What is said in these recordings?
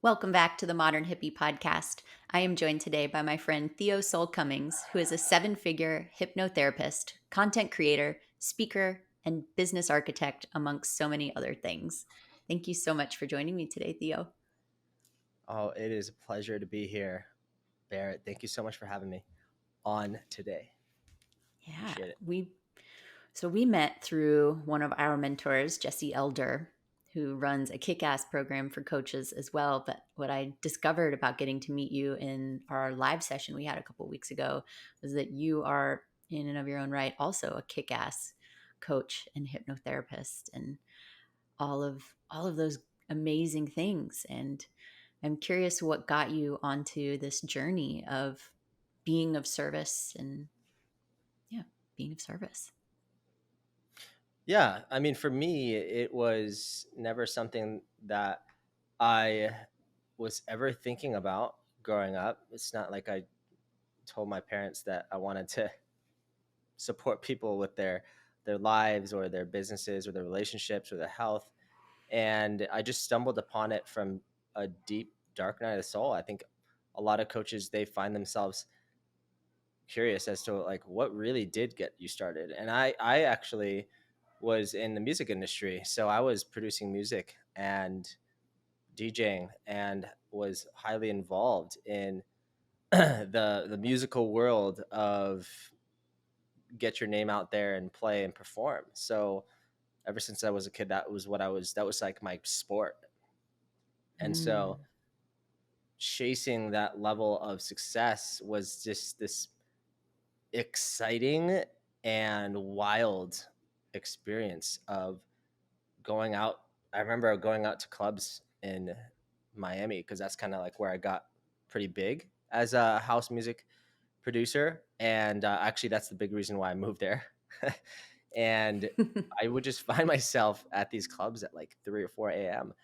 Welcome back to the Modern Hippie Podcast. I am joined today by my friend Theo Soul Cummings, who is a seven-figure hypnotherapist, content creator, speaker, and business architect, amongst so many other things. Thank you so much for joining me today, Theo. Oh, it is a pleasure to be here, Barrett. Thank you so much for having me on today. Yeah, Appreciate it. we met through one of our mentors, Jesse Elder, who runs a kick-ass program for coaches as well. But what I discovered about getting to meet you in our live session we had a couple weeks ago was that you are, in and of your own right, also a kick-ass coach and hypnotherapist, and all of those amazing things. And I'm curious what got you onto this journey of being of service and yeah, being of service. Yeah, I mean, for me, it was never something that I was ever thinking about growing up. It's not like I told my parents that I wanted to support people with their lives or their businesses or their relationships or their health. And I just stumbled upon it from a deep, dark night of the soul. I think a lot of coaches, they find themselves curious as to like what really did get you started. And I actually was in the music industry, so I was producing music and DJing and was highly involved in the musical world of get your name out there and play and perform. So ever since I was a kid, that was like my sport. And so Mm. chasing that level of success was just this exciting and wild experience of going out. I remember going out to clubs in Miami because that's kind of like where I got pretty big as a house music producer. And actually, that's the big reason why I moved there. And I would just find myself at these clubs at like 3 or 4 a.m.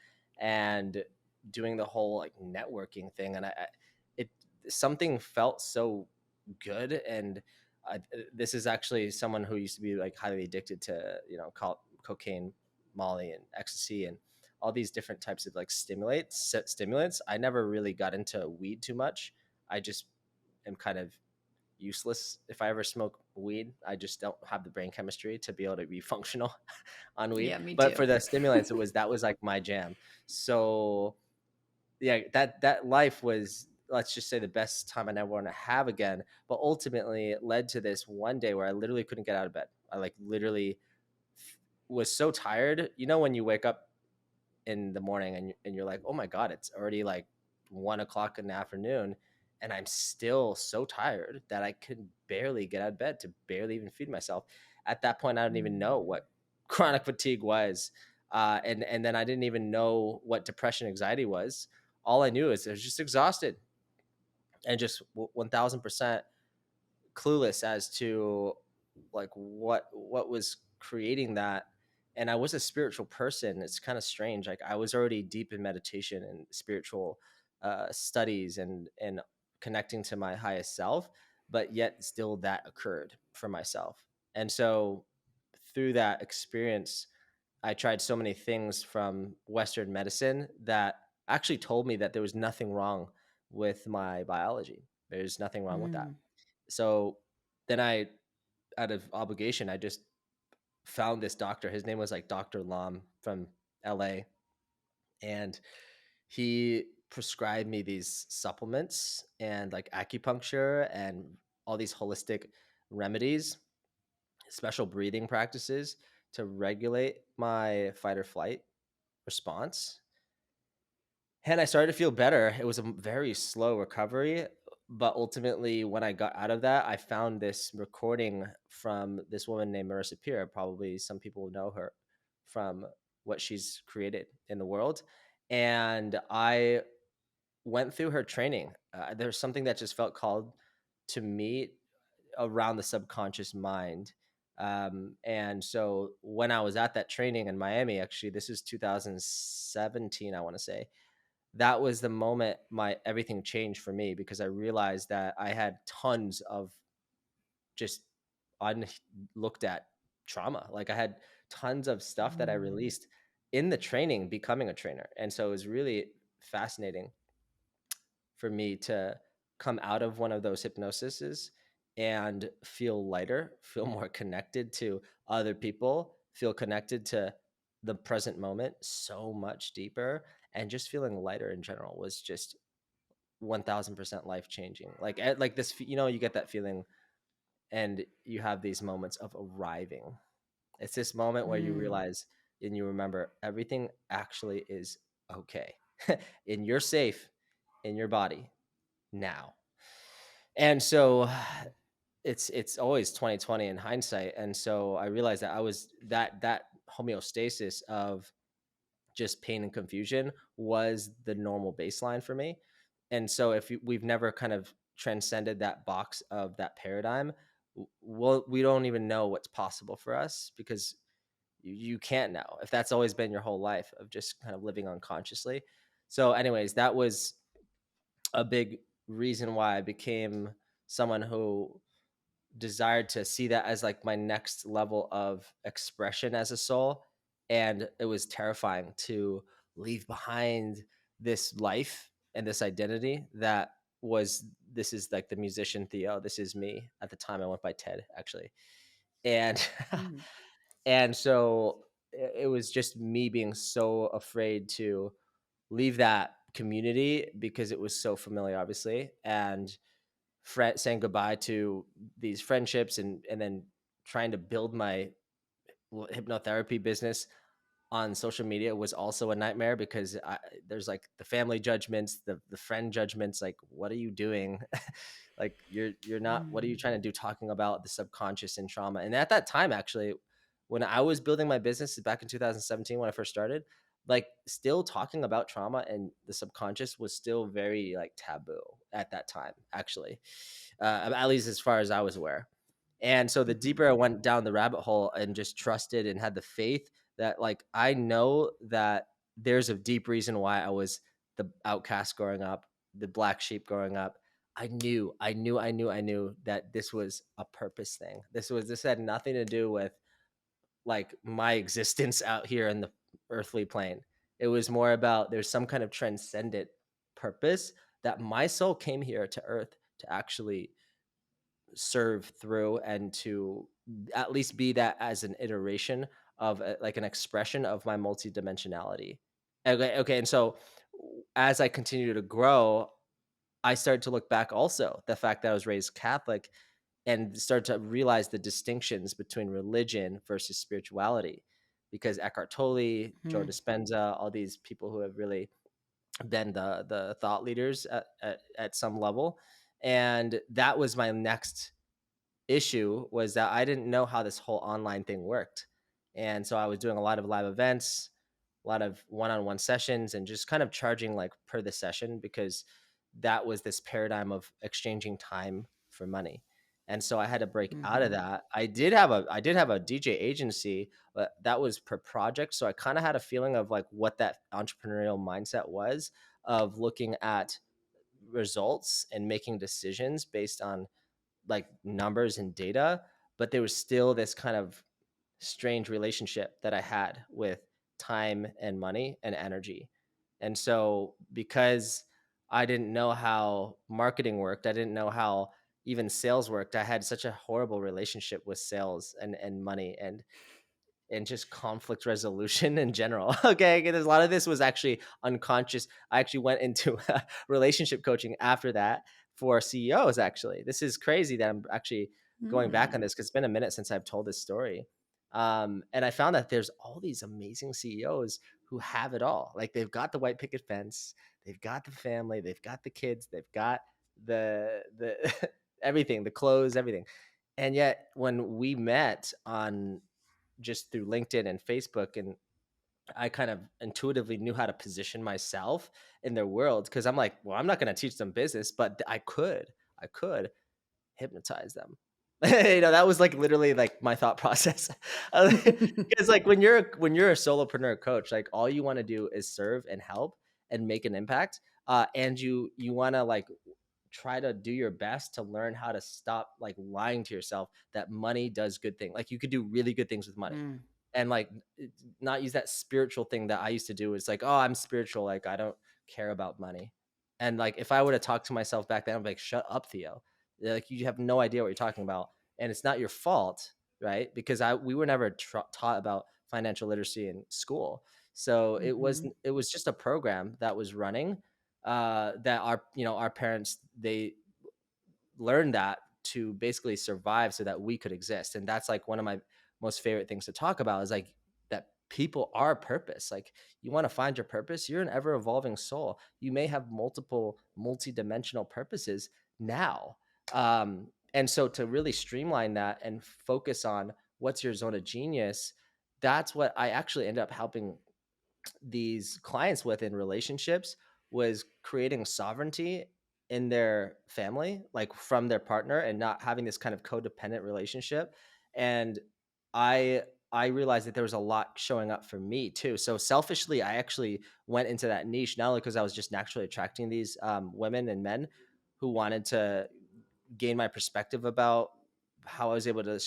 and doing the whole like networking thing. And it something felt so good. And this is actually someone who used to be like highly addicted to, cocaine, Molly, and ecstasy, and all these different types of like stimulants. I never really got into weed too much. I just am kind of useless. If I ever smoke weed, I just don't have the brain chemistry to be able to be functional on weed. Yeah, me But too. for the stimulants, that was like my jam. So yeah, that life was, let's just say, the best time I never want to have again. But ultimately it led to this one day where I literally couldn't get out of bed. I like literally was so tired. You know, when you wake up in the morning and you're like, oh my God, it's already like 1 o'clock in the afternoon. And I'm still so tired that I could barely get out of bed to barely even feed myself. At that point, I didn't even know what chronic fatigue was. And then I didn't even know what depression, anxiety was. All I knew is I was just exhausted and just 1000% clueless as to like what was creating that. And I was a spiritual person. It's kind of strange. Like I was already deep in meditation and spiritual studies and connecting to my highest self, but yet still that occurred for myself. And so through that experience, I tried so many things from Western medicine that actually told me that there was nothing wrong with my biology. There's nothing wrong with that. Mm. So then out of obligation, I just found this doctor. His name was like Dr. Lam from LA. And he prescribed me these supplements and like acupuncture and all these holistic remedies, special breathing practices to regulate my fight or flight response. And I started to feel better. It was a very slow recovery, but ultimately, when I got out of that, I found this recording from this woman named Marissa Peer. Probably some people know her from what she's created in the world. And I went through her training. There's something that just felt called to me around the subconscious mind. And so when I was at that training in Miami, actually, this is 2017, I want to say, that was the moment my everything changed for me because I realized that I had tons of just unlooked at trauma. Like I had tons of stuff that I Mm. released in the training becoming a trainer. And so it was really fascinating for me to come out of one of those hypnosises and feel lighter, feel more connected to other people, feel connected to the present moment so much deeper, and just feeling lighter in general was just 1000% life changing. Like this, you get that feeling and you have these moments of arriving. It's this moment where you Mm. realize and you remember everything actually is okay. And you're safe in your body now. And so it's always 2020 in hindsight. And so I realized that I was that homeostasis of just pain and confusion was the normal baseline for me. And so if we've never kind of transcended that box of that paradigm, we don't even know what's possible for us, because you can't know if that's always been your whole life of just kind of living unconsciously. So anyways, that was a big reason why I became someone who desired to see that as like my next level of expression as a soul. And it was terrifying to leave behind this life and this identity that was, this is like the musician Theo, this is me. At the time I went by Ted, actually. And Mm. and so it was just me being so afraid to leave that community because it was so familiar, obviously, and saying goodbye to these friendships, and then trying to build my hypnotherapy business on social media was also a nightmare, because there's like the family judgments, the friend judgments, like, what are you doing? Like, you're not, what are you Mm. trying to do talking about the subconscious and trauma? And at that time, actually, when I was building my business back in 2017, when I first started, like, still talking about trauma and the subconscious was still very like taboo at that time, actually, at least as far as I was aware. And so the Mhm. deeper I went down the rabbit hole and just trusted and had the faith that, like, I know that there's a deep reason why I was the outcast growing up, the black sheep growing up. I knew that this was a purpose thing. This had nothing to do with like my existence out here in the earthly plane. It was more about there's some kind of transcendent purpose that my soul came here to earth to actually serve through, and to at least be that as an iteration of like an expression of my multidimensionality. Okay, and so as I continue to grow, I started to look back also the fact that I was raised Catholic, and start to realize the distinctions between religion versus spirituality, because Eckhart Tolle, Joe Mm. Dispenza, all these people who have really been the thought leaders at some level. And that was my next issue, was that I didn't know how this whole online thing worked. And so I was doing a lot of live events, a lot of one-on-one sessions, and just kind of charging like per the session, because that was this paradigm of exchanging time for money. And so I had to break out of Mhm. that. I did have a DJ agency, but that was per project. So I kind of had a feeling of like what that entrepreneurial mindset was, of looking at results and making decisions based on like numbers and data. But there was still this kind of strange relationship that I had with time and money and energy. And so, because I didn't know how marketing worked, I didn't know how even sales worked, I had such a horrible relationship with sales and money, and just conflict resolution in general. Okay. There's a lot of this was actually unconscious. I actually went into relationship coaching after that for CEOs. Actually, this is crazy that I'm actually going back on Mm. this, because it's been a minute since I've told this story. And I found that there's all these amazing CEOs who have it all. Like, they've got the white picket fence, they've got the family, they've got the kids, they've got the everything, the clothes, everything. And yet when we met on just through LinkedIn and Facebook, and I kind of intuitively knew how to position myself in their world, because I'm like, well, I'm not going to teach them business, but I could hypnotize them. That was like literally like my thought process. Because like when you're a solopreneur coach, like all you want to do is serve and help and make an impact. And you want to like try to do your best to learn how to stop like lying to yourself that money does good things. Like, you could do really good things with money, Mm. and like not use that spiritual thing that I used to do. It's like, oh, I'm spiritual, like I don't care about money. And like, if I would have talked to myself back then, I'm like, shut up, Theo. Like, you have no idea what you're talking about. And it's not your fault, right? Because we were never taught about financial literacy in school. So Mm-hmm. it was just a program that was running, that our parents, they learned that to basically survive so that we could exist. And that's like one of my most favorite things to talk about, is like that people are purpose. Like, you want to find your purpose, you're an ever evolving soul. You may have multiple multi-dimensional purposes now. And so to really streamline that and focus on what's your zone of genius, that's what I actually ended up helping these clients with in relationships, was creating sovereignty in their family, like from their partner, and not having this kind of codependent relationship. And i I realized that there was a lot showing up for me too. So selfishly, I actually went into that niche, not only because I was just naturally attracting these women and men who wanted to gain my perspective about how I was able to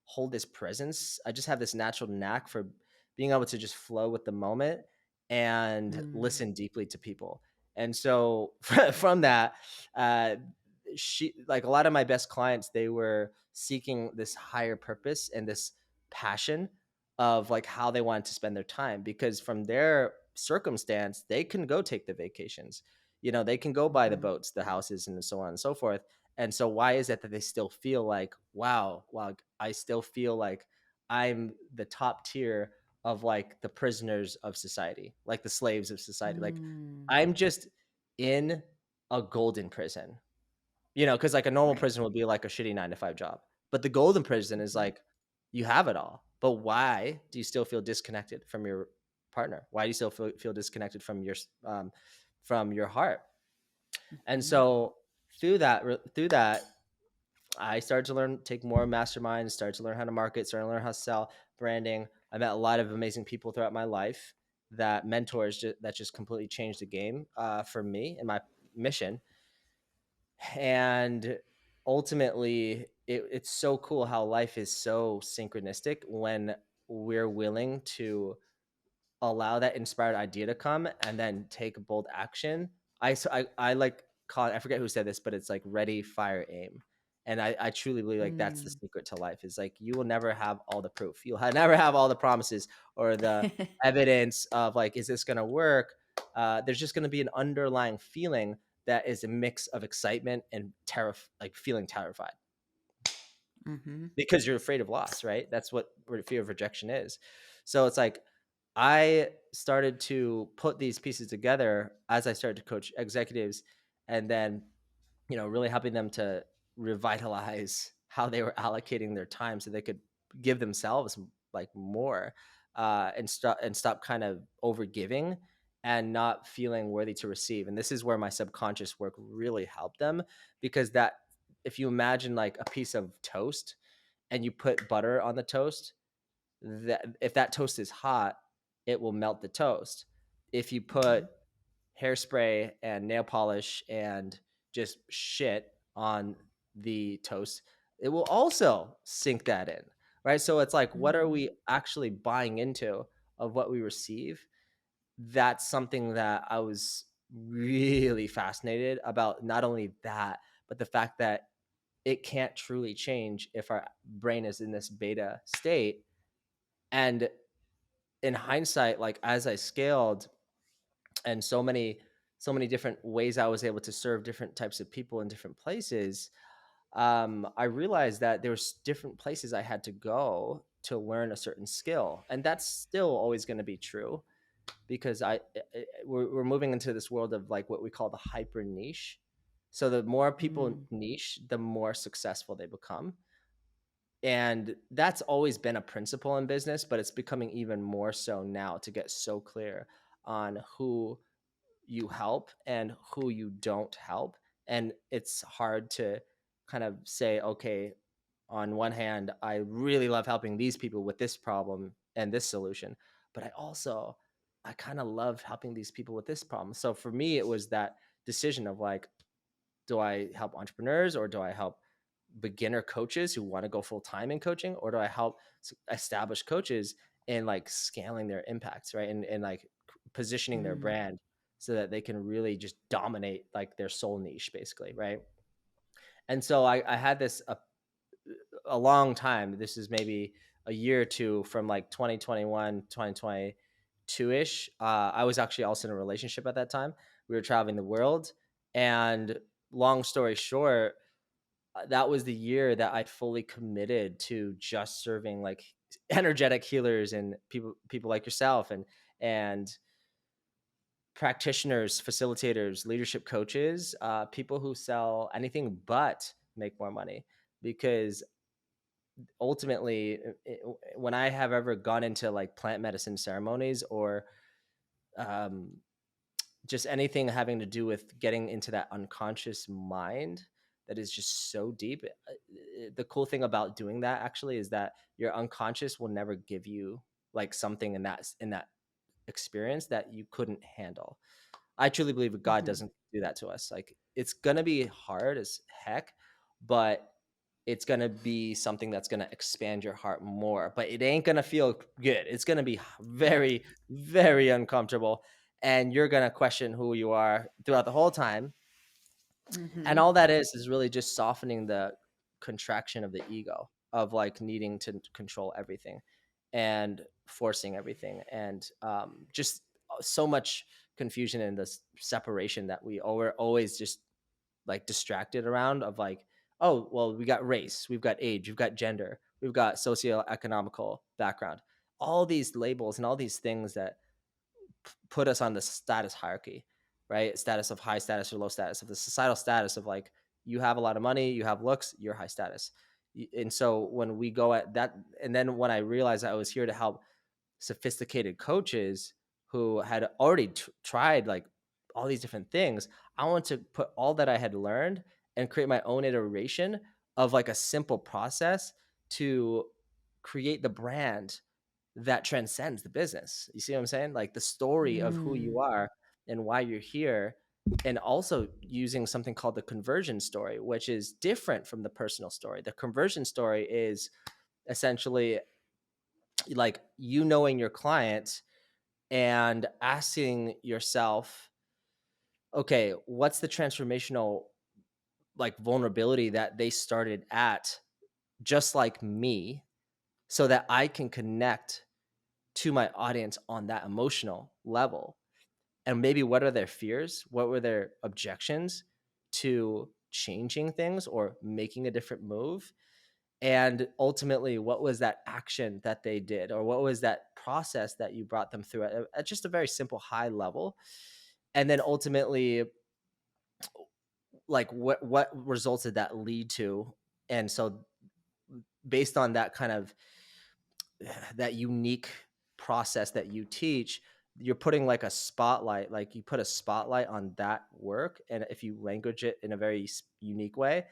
hold this presence. I just have this natural knack for being able to just flow with the moment and Mm. listen deeply to people. And so from that, uh, like a lot of my best clients, they were seeking this higher purpose and this passion of like how they wanted to spend their time, because from their circumstance, they can go take the vacations, they can go buy the Mm-hmm. boats, the houses, and so on and so forth. And so why is it that they still feel like, wow, I still feel like I'm the top tier of like the prisoners of society, like the slaves of society. Like, Mm. I'm just in a golden prison, because like a normal Right. prison would be like a shitty 9 to 5 job. But the golden prison is Mm-hmm. like, you have it all. But why do you still feel disconnected from your partner? Why do you still feel disconnected from your heart? And Mm-hmm. so through that, I started to take more masterminds, started to learn how to market, started to learn how to sell, branding. I met a lot of amazing people throughout my life, that mentors that just completely changed the game for me and my mission. And ultimately, it's so cool how life is so synchronistic when we're willing to allow that inspired idea to come and then take bold action. I like call it, I forget who said this, but it's like ready, fire, aim. And I truly believe like that's the Mm. secret to life, is like, you will never have all the proof. You'll never have all the promises or the evidence of like, is this going to work? There's just going to be an underlying feeling that is a mix of excitement and like feeling terrified, Mm-hmm. because you're afraid of loss, right? That's what fear of rejection is. So it's like, I started to put these pieces together as I started to coach executives, and then, really helping them to revitalize how they were allocating their time so they could give themselves like more, and stop kind of over giving and not feeling worthy to receive. And this is where my subconscious work really helped them, because that, if you imagine like a piece of toast and you put butter on the toast, that if that toast is hot, it will melt the toast. If you Mm-hmm. put hairspray and nail polish and just shit on the toast, it will also sink that in, right? So it's like, what are Mm. we actually buying into of what we receive? That's something that I was really fascinated about. Not only that, but the fact that it can't truly change if our brain is in this beta state. And in hindsight, like as I scaled, and so many different ways I was able to serve different types of people in different places, I realized that there's different places I had to go to learn a certain skill, and that's still always going to be true, because we're moving into this world of like what we call the hyper niche. So the more people Mm. niche, the more successful they become. And that's always been a principle in business, but it's becoming even more so now, to get so clear on who you help and who you don't help. And it's hard to kind of say, okay, on one hand, I really love helping these people with this problem and this solution, but I kind of love helping these people with this problem. So for me, it was that decision of like, do I help entrepreneurs, or do I help beginner coaches who want to go full time in coaching, or do I help established coaches in like scaling their impacts, right? And like positioning their Mm. brand so that they can really just dominate like their soul niche basically, right? And so I had this a long time. This is maybe a year or two from like 2021, 2022-ish. I was actually also in a relationship at that time. We were traveling the world. And long story short, that was the year that I fully committed to just serving like energetic healers and people like yourself and practitioners, facilitators, leadership coaches, people who sell anything but make more money. Because ultimately, when I have ever gone into like plant medicine ceremonies or um, just anything having to do with getting into that unconscious mind that is just so deep, the cool thing about doing that actually is that your unconscious will never give you like something in that experience that you couldn't handle. I truly believe that God Mm-hmm. doesn't do that to us. Like it's gonna be hard as heck, but it's gonna be something that's gonna expand your heart more. But it ain't gonna feel good. It's gonna be very, very uncomfortable, and you're gonna question who you are throughout the whole time. And Mm-hmm. all that is really just softening the contraction of the ego of like needing to control everything and forcing everything and just so much confusion and this separation that we are always just like distracted around of like, oh well, we got race, we've got age, we've got gender, we've got socioeconomical background, all these labels and all these things that put us on the status hierarchy, right? Status of high status or low status, of the societal status of like, you have a lot of money, you have looks, you're high status. And so when we go at that, and then when I realized I was here to help sophisticated coaches who had already tried like all these different things, I want to put all that I had learned and create my own iteration of like a simple process to create the brand that transcends the business. You see what I'm saying? Like the story of who you Mm. are and why you're here. And also using something called the conversion story, which is different from the personal story. The conversion story is essentially like you knowing your client and asking yourself, okay, what's the transformational like vulnerability that they started at just like me so that I can connect to my audience on that emotional level. And maybe what are their fears? What were their objections to changing things or making a different move? And ultimately, what was that action that they did? Or what was that process that you brought them through at just a very simple high level? And then ultimately, like what results did that lead to? And so based on that kind of that unique process that you teach, you're putting like a spotlight, like you put a spotlight on that work, and if you language it in a very unique way,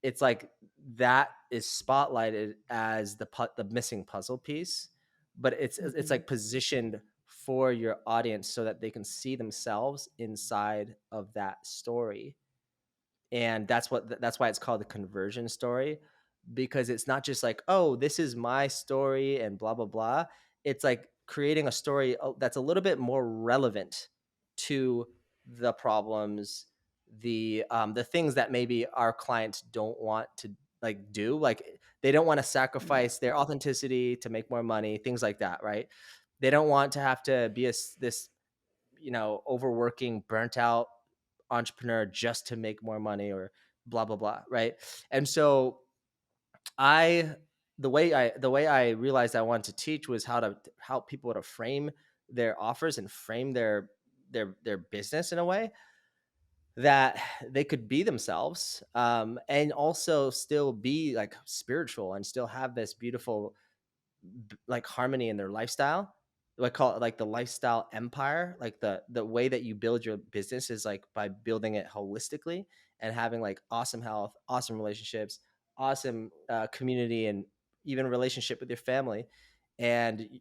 it's like that is spotlighted as the missing puzzle piece, but it's Mm-hmm. like positioned for your audience so that they can see themselves inside of that story. And that's why it's called the conversion story, because it's not just like, oh, this is my story and blah blah blah. It's like creating a story that's a little bit more relevant to the problems, the things that maybe our clients don't want to like do, like they don't want to Yeah. sacrifice their authenticity to make more money, things like that, right? They don't want to have to be this overworking, burnt out entrepreneur just to make more money or blah blah blah, right? And so I the way I realized I wanted to teach was how to help people to frame their offers and frame their business in a way that they could be themselves, and also still be like spiritual and still have this beautiful like harmony in their lifestyle. I call it like the lifestyle empire. Like the way that you build your business is like by building it holistically and having like awesome health, awesome relationships, awesome community, and even relationship with your family, and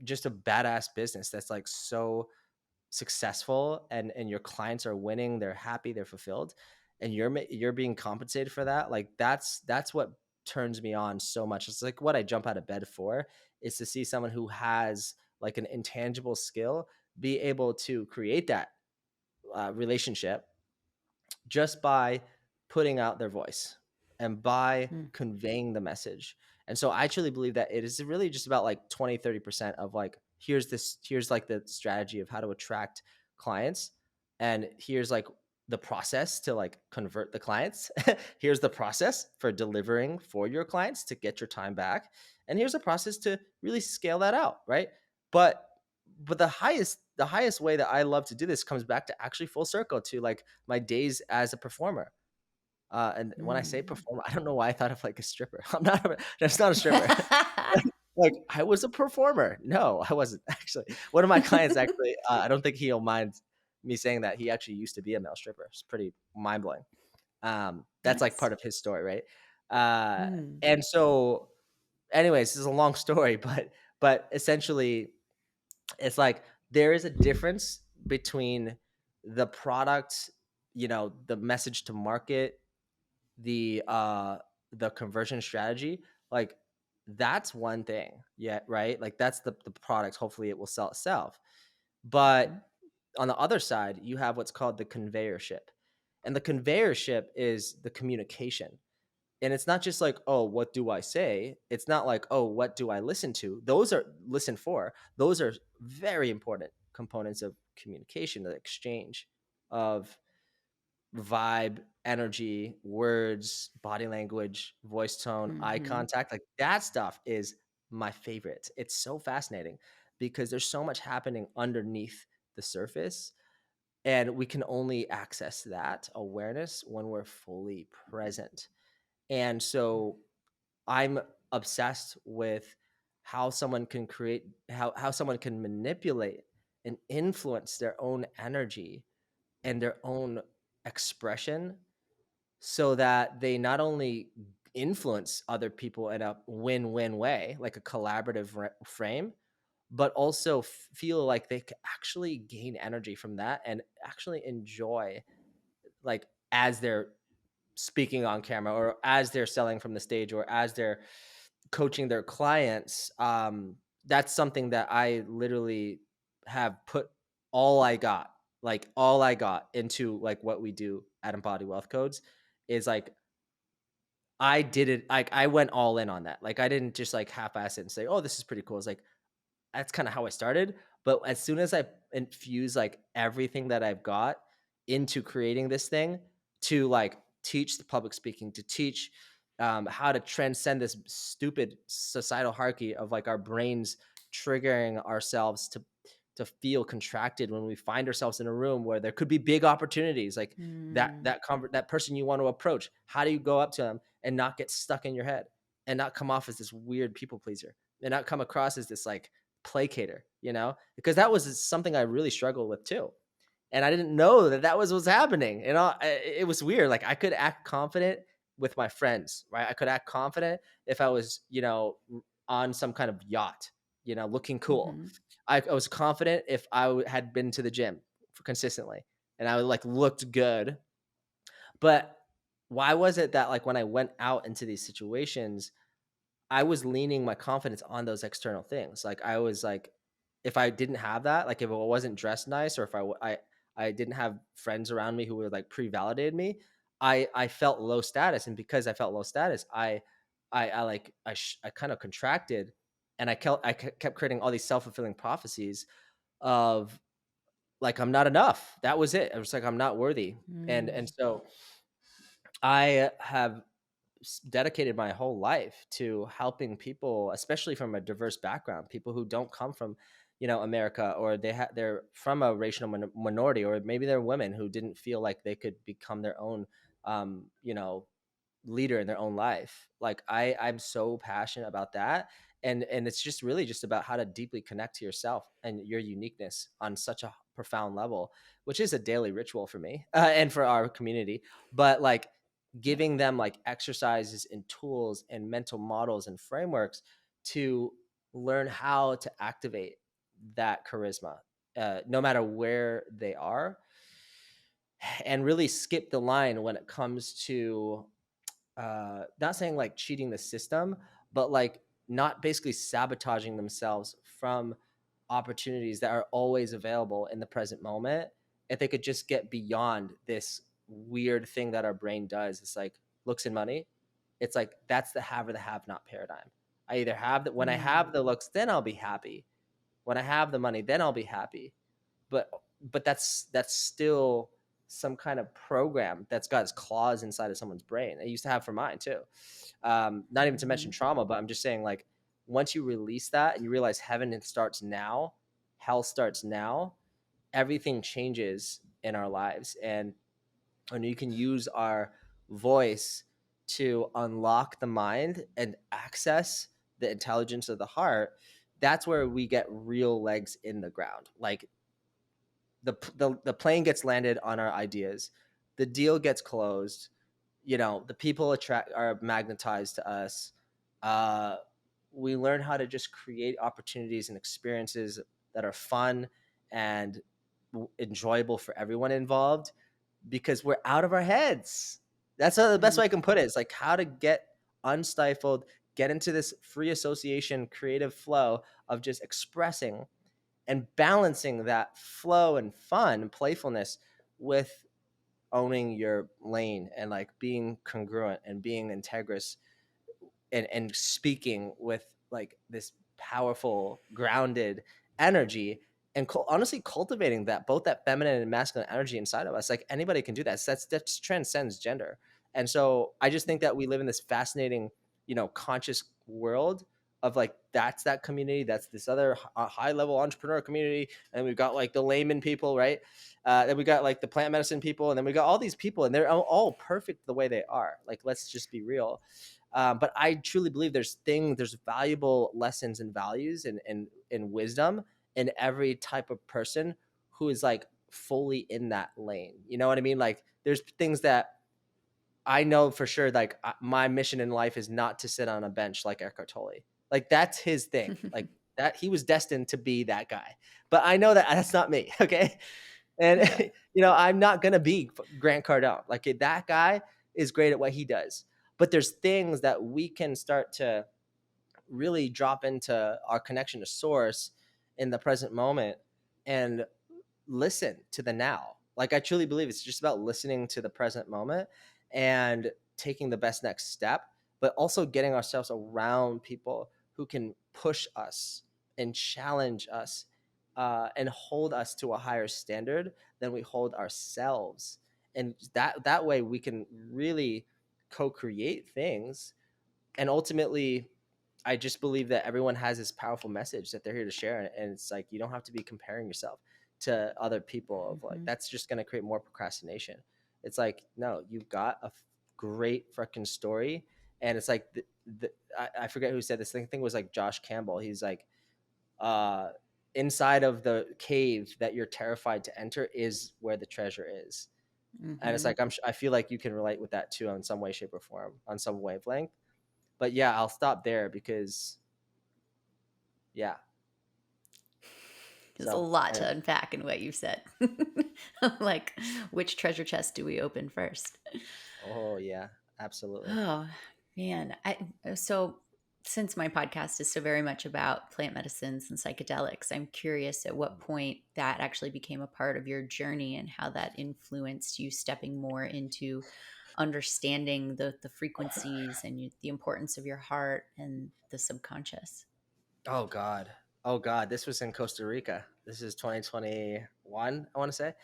just a badass business that's like so successful, and your clients are winning, they're happy, they're fulfilled, and you're being compensated for that. Like that's what turns me on so much. It's like what I jump out of bed for, is to see someone who has like an intangible skill be able to create that relationship just by putting out their voice and by Mm. conveying the message. And so I truly believe that it is really just about like 20-30% of like, here's like the strategy of how to attract clients, and here's like the process to like convert the clients. Here's the process for delivering for your clients to get your time back, and here's a process to really scale that out, right? But the highest way that I love to do this comes back to actually full circle to like my days as a performer. And when I say Mm. performer, I don't know why I thought of like a stripper. That's not a stripper. Like I was a performer. No, I wasn't actually. One of my clients actually, I don't think he'll mind me saying that he actually used to be a male stripper. It's pretty mind blowing. That's like Nice. part of his story, right? Uh, Mm. and so, anyways, this is a long story, but essentially, it's like there is a difference between the product, the message to market, the conversion strategy. Like that's one thing, yeah, right? Like that's the product. Hopefully it will sell itself. Mhm. But on the other side, you have what's called the conveyorship. And the conveyorship is the communication. And it's not just like, oh, what do I say? It's not like, oh, what do I listen to? Those are listen for. Those are very important components of communication, the exchange of vibe, energy, words, body language, voice tone, eye Mhm. contact. Like that stuff is my favorite. It's so fascinating because there's so much happening underneath the surface. And we can only access that awareness when we're fully present. And so I'm obsessed with how someone can create, how someone can manipulate and influence their own energy and their own expression so that they not only influence other people in a win-win way, like a collaborative frame, but also feel like they can actually gain energy from that and actually enjoy, like as they're speaking on camera or as they're selling from the stage or as they're coaching their clients. That's something that I literally have put all I got into like what we do at Embody Wealth Codes is like I did it, like I went all in on that. Like I didn't just like half-ass it and say, "Oh, this is pretty cool." It's like that's kind of how I started. But as soon as I infuse like everything that I've got into creating this thing to like teach the public speaking, to teach how to transcend this stupid societal hierarchy of like our brains triggering ourselves to feel contracted when we find ourselves in a room where there could be big opportunities, like Mm. that person you want to approach. How do you go up to them and not get stuck in your head and not come off as this weird people pleaser and not come across as this like placater, because that was something I really struggled with too. And I didn't know that that was what's happening. It was weird. Like I could act confident with my friends, right? I could act confident if I was, on some kind of yacht, looking cool. Mhm. I was confident if had been to the gym consistently and I like looked good. But why was it that like when I went out into these situations, I was leaning my confidence on those external things. Like I was like, if I didn't have that, like if I wasn't dressed nice, or if I didn't have friends around me who would like pre-validated me, I felt low status, and because I felt low status, I kind of contracted, and I kept creating all these self-fulfilling prophecies of like I'm not enough. That was it. I was like I'm not worthy, and Mm. so I have dedicated my whole life to helping people, especially from a diverse background, people who don't come from, America, or they're from a racial minority, or maybe they're women who didn't feel like they could become their own, um, you know, leader in their own life. Like I'm so passionate about that. And it's just really just about how to deeply connect to yourself and your uniqueness on such a profound level, which is a daily ritual for me and for our community. But like Yeah. giving them like exercises and tools and mental models and frameworks to learn how to activate that charisma, no matter where they are, and really skip the line when it comes to not saying like cheating the system, but like not basically sabotaging themselves from opportunities that are always available in the present moment, if they could just get beyond this weird thing that our brain does, it's like looks and money. It's like that's the have or the have not paradigm. I either have that, when I Mm. have the looks, then I'll be happy. When I have the money, then I'll be happy. But that's still some kind of program that's got its claws inside of someone's brain. I used to have for mine too. Not even to mention Mhm. trauma, but I'm just saying, like, once you release that and you realize heaven starts now, hell starts now, everything changes in our lives. And you can use our voice to unlock the mind and access the intelligence of the heart. That's where we get real legs in the ground. Like the plane gets landed on our ideas, the deal gets closed, the people are magnetized to us. uh we learn how to just create opportunities and experiences that are fun and enjoyable for everyone involved, because we're out of our heads. That's the best way I Mm. can put it. It's like how to get unstifled, get into this free association creative flow of just expressing and balancing that flow and fun and playfulness with owning your lane and like being congruent and being integrous, and speaking with like this powerful grounded energy, and honestly cultivating that, both that feminine and masculine energy inside of us. Like anybody can do that. So that's transcends gender. And so I just think that we live in this fascinating, conscious world of like, that's that community, that's this other high level entrepreneur community, and we've got like the layman people, right? Then we got like the plant medicine people, and then we got all these people, and they're all perfect the way they are. Like, let's just be real. But I truly believe there's valuable lessons and values and wisdom in every type of person who is like fully in that lane. You know what I mean? Like there's things that I know for sure. Like my mission in life is not to sit on a bench like Eckhart Tolle. Like that's his thing. Like that he was destined to be that guy. But I know that that's not me. Okay. And Yeah. I'm not gonna be Grant Cardone. Like that guy is great at what he does. But there's things that we can start to really drop into our connection to source in the present moment and listen to the now. Like I truly believe it's just about listening to the present moment and taking the best next step, but also getting ourselves around people who can push us and challenge us, and hold us to a higher standard than we hold ourselves. And that way we can really co-create things. And ultimately, I just believe that everyone has this powerful message that they're here to share, and it's like you don't have to be comparing yourself to other people. Of like Mhm. that's just going to create more procrastination. It's like no, you've got a great freaking story, and it's like I forget who said this thing. I think it was like Josh Campbell. He's like, uh, inside of the cave that you're terrified to enter is where the treasure is. And it's Mhm. like I feel like you can relate with that too, in some way, shape, or form, on some wavelength. But yeah, I'll stop there because yeah. There's a So lot to anyway. unpack in what you said. Like, which treasure chest do we open first? Oh yeah, absolutely. Oh, man. So since my podcast is so very much about plant medicines and psychedelics, I'm curious at what point that actually became a part of your journey and how that influenced you stepping more into understanding the frequencies and the importance of your heart and the subconscious. Oh God. Oh God. This was in Costa Rica. This is 2021, I want to say.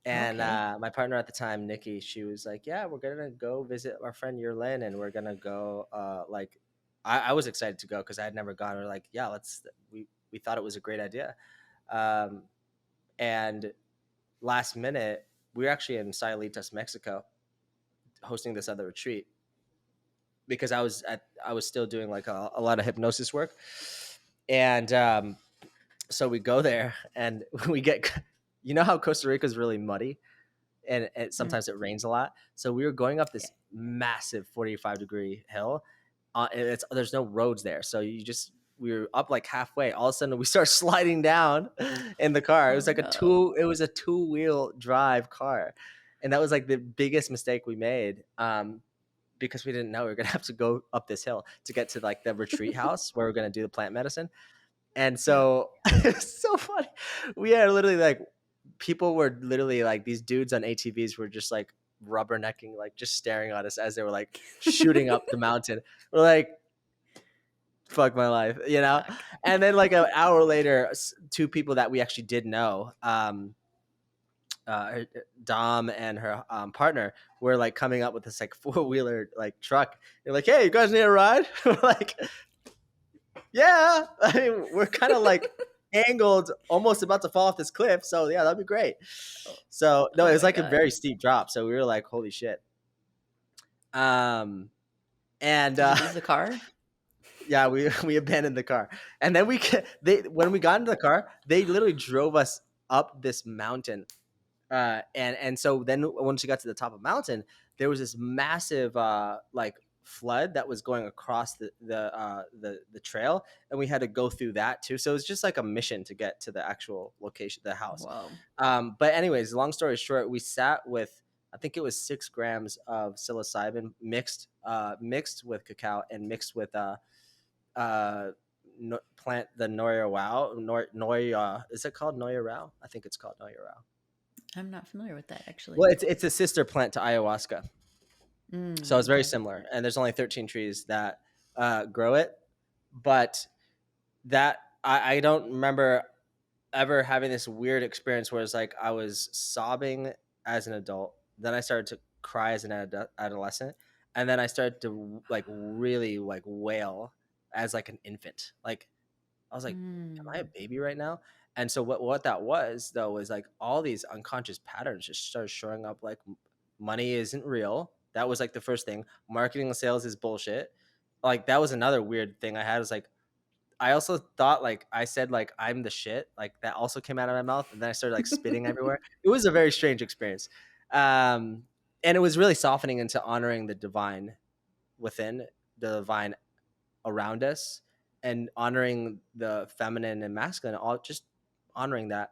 And Okay. my partner at the time, Nikki, she was like, "Yeah, we're gonna go visit our friend Yerlin, and we're gonna go." Like, I was excited to go because I had never gone. We're like, "Yeah, let's." We thought it was a great idea, um, and last minute, we were actually in Sayalitas, Mexico, hosting this other retreat because I was still doing like a lot of hypnosis work, and so we go there and we get, how Costa Rica is really muddy, and Mm, sometimes it rains a lot. So we were going up yeah. this massive 45-degree hill. And there's no roads there, so we were up like halfway. All of a sudden, we start sliding down in the car. It Oh was like no. it was a two-wheel drive car, and that was like the biggest mistake we made. Because we didn't know we were gonna have to go up this hill to get to like the retreat house where we're gonna do the plant medicine. And Yeah. so it's so funny. We are literally like people were literally like, these dudes on ATVs were just like rubbernecking, like just staring at us as they were like shooting up the mountain. We're like, fuck my life, you know? Fuck. And then like an hour later, two people that we actually did know, Dom and her partner were like coming up with this like 4-wheeler like truck. They're like, "Hey, you guys need a ride?" We're like, "Yeah." I mean, we're kind of like angled, almost about to fall off this cliff. So yeah, that'd be great. Oh, So no, oh it was my like a God. very steep drop. So we were like, "Holy shit!" Um, and Did you lose the car? yeah, we we abandoned the car, and then they when we got into the car, they literally drove us up this mountain. And so then once you got to the top of the mountain, there was this massive like flood that was going across the trail, and we had to go through that too. So it was just like a mission to get to the actual location, the house. Whoa. But anyways, long story short, we sat with, I think it was 6 grams of psilocybin mixed with cacao and mixed with plant the Noya Wow. Noya, is it called Noya Rao? I think it's called Noya Rao. I'm not familiar with that actually. Well, it's a sister plant to ayahuasca, so it's very Okay. similar. And there's only 13 trees that grow it, but that I don't remember ever having this weird experience where it's like I was sobbing as an adult, then I started to cry as an adolescent, and then I started to like really like wail as like an infant. Like I was like, am I a Mm. baby right now? And so what that was though was like all these unconscious patterns just started showing up. Like money isn't real. That was like the first thing. Marketing and sales is bullshit. Like that was another weird thing I had. Was like I also thought like I said like I'm the shit. Like that also came out of my mouth, and then I started like spitting everywhere. It was a very strange experience, and it was really softening into honoring the divine within, the divine around us, and honoring the feminine and masculine, all just honoring that.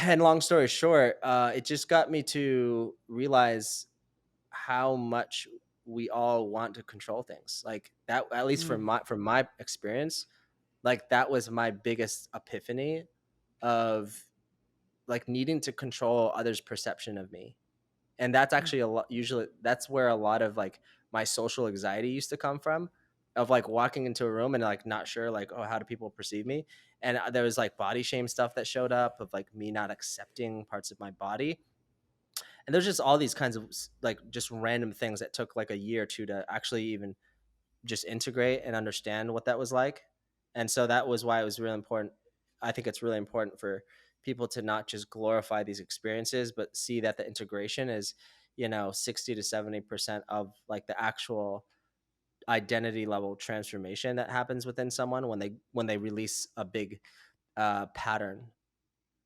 And long story short, it just got me to realize how much we all want to control things like that, at least Mm. from my experience. Like that was my biggest epiphany of like needing to control others' perception of me. And that's Mm. actually a lot, usually that's where a lot of like my social anxiety used to come from, of like walking into a room and like not sure like, oh, how do people perceive me? And there was like body shame stuff that showed up, of like me not accepting parts of my body. And there's just all these kinds of like just random things that took like a year or two to actually even just integrate and understand what that was like. And so that was why it was really important. I think it's really important for people to not just glorify these experiences, but see that the integration is, 60 to 70% of like the actual identity level transformation that happens within someone when they release a big pattern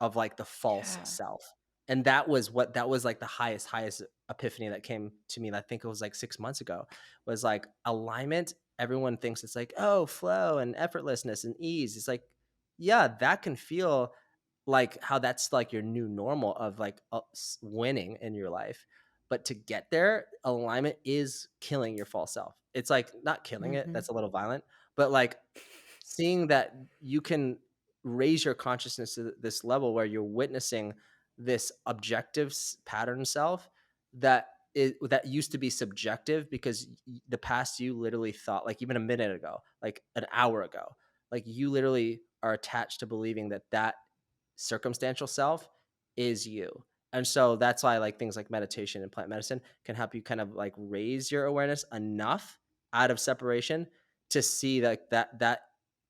of like the false Yeah. self. And that was like the highest epiphany that came to me. I think it was like 6 months ago, was like alignment. Everyone thinks it's like, oh, flow and effortlessness and ease. It's like, yeah, that can feel like how that's like your new normal of like winning in your life. But to get there, alignment is killing your false self. It's like not killing it. Mm-hmm. That's a little violent, but like seeing that you can raise your consciousness to this level where you're witnessing this objective pattern self that used to be subjective, because the past you literally thought, like even a minute ago, like an hour ago, like you literally are attached to believing that that circumstantial self is you. And so that's why like things like meditation and plant medicine can help you kind of like raise your awareness enough out of separation to see like that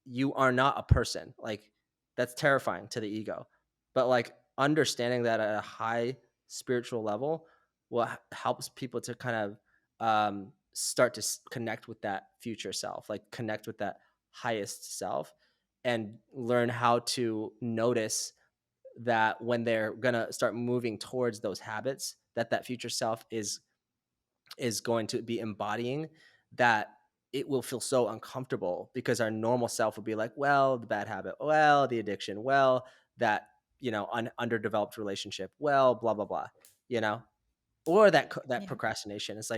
you are not a person. Like that's terrifying to the ego. But like understanding that at a high spiritual level, what helps people to kind of start to connect with that future self, like connect with that highest self, and learn how to notice that when they're gonna start moving towards those habits that future self is going to be embodying, that it will feel so uncomfortable, because our normal self will be like, well, the bad habit, well, the addiction, well, that underdeveloped relationship, well, blah blah blah, you know or that Yeah. procrastination. It's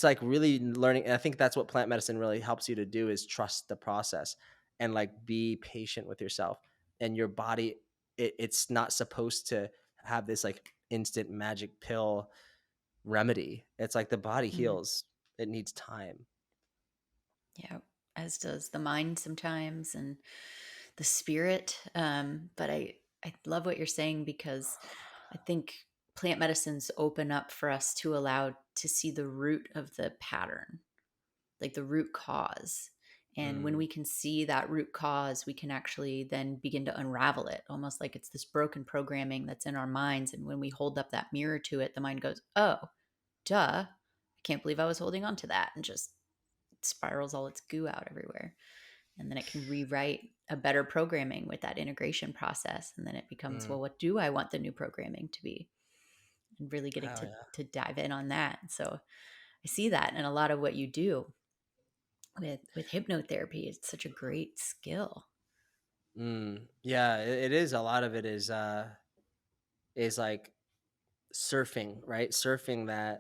like really learning, and I think that's what plant medicine really helps you to do, is trust the process and like be patient with yourself. and your body, it's not supposed to have this like instant magic pill remedy. It's like the body Mm. heals, it needs time. Yeah, as does the mind sometimes and the spirit. But I love what you're saying, because I think plant medicines open up for us to allow to see the root of the pattern, like the root cause. And when Mm, we can see that root cause, we can actually then begin to unravel it, almost like it's this broken programming that's in our minds. And when we hold up that mirror to it, the mind goes, oh, duh. I can't believe I was holding on to that, and just spirals all its goo out everywhere. And then it can rewrite a better programming with that integration process. And then it becomes, mm. well, what do I want the new programming to be? And really getting Hell yeah. to dive in on that. So I see that in a lot of what you do with hypnotherapy. It's such a great skill. Yeah, it is. A lot of it is like surfing, right?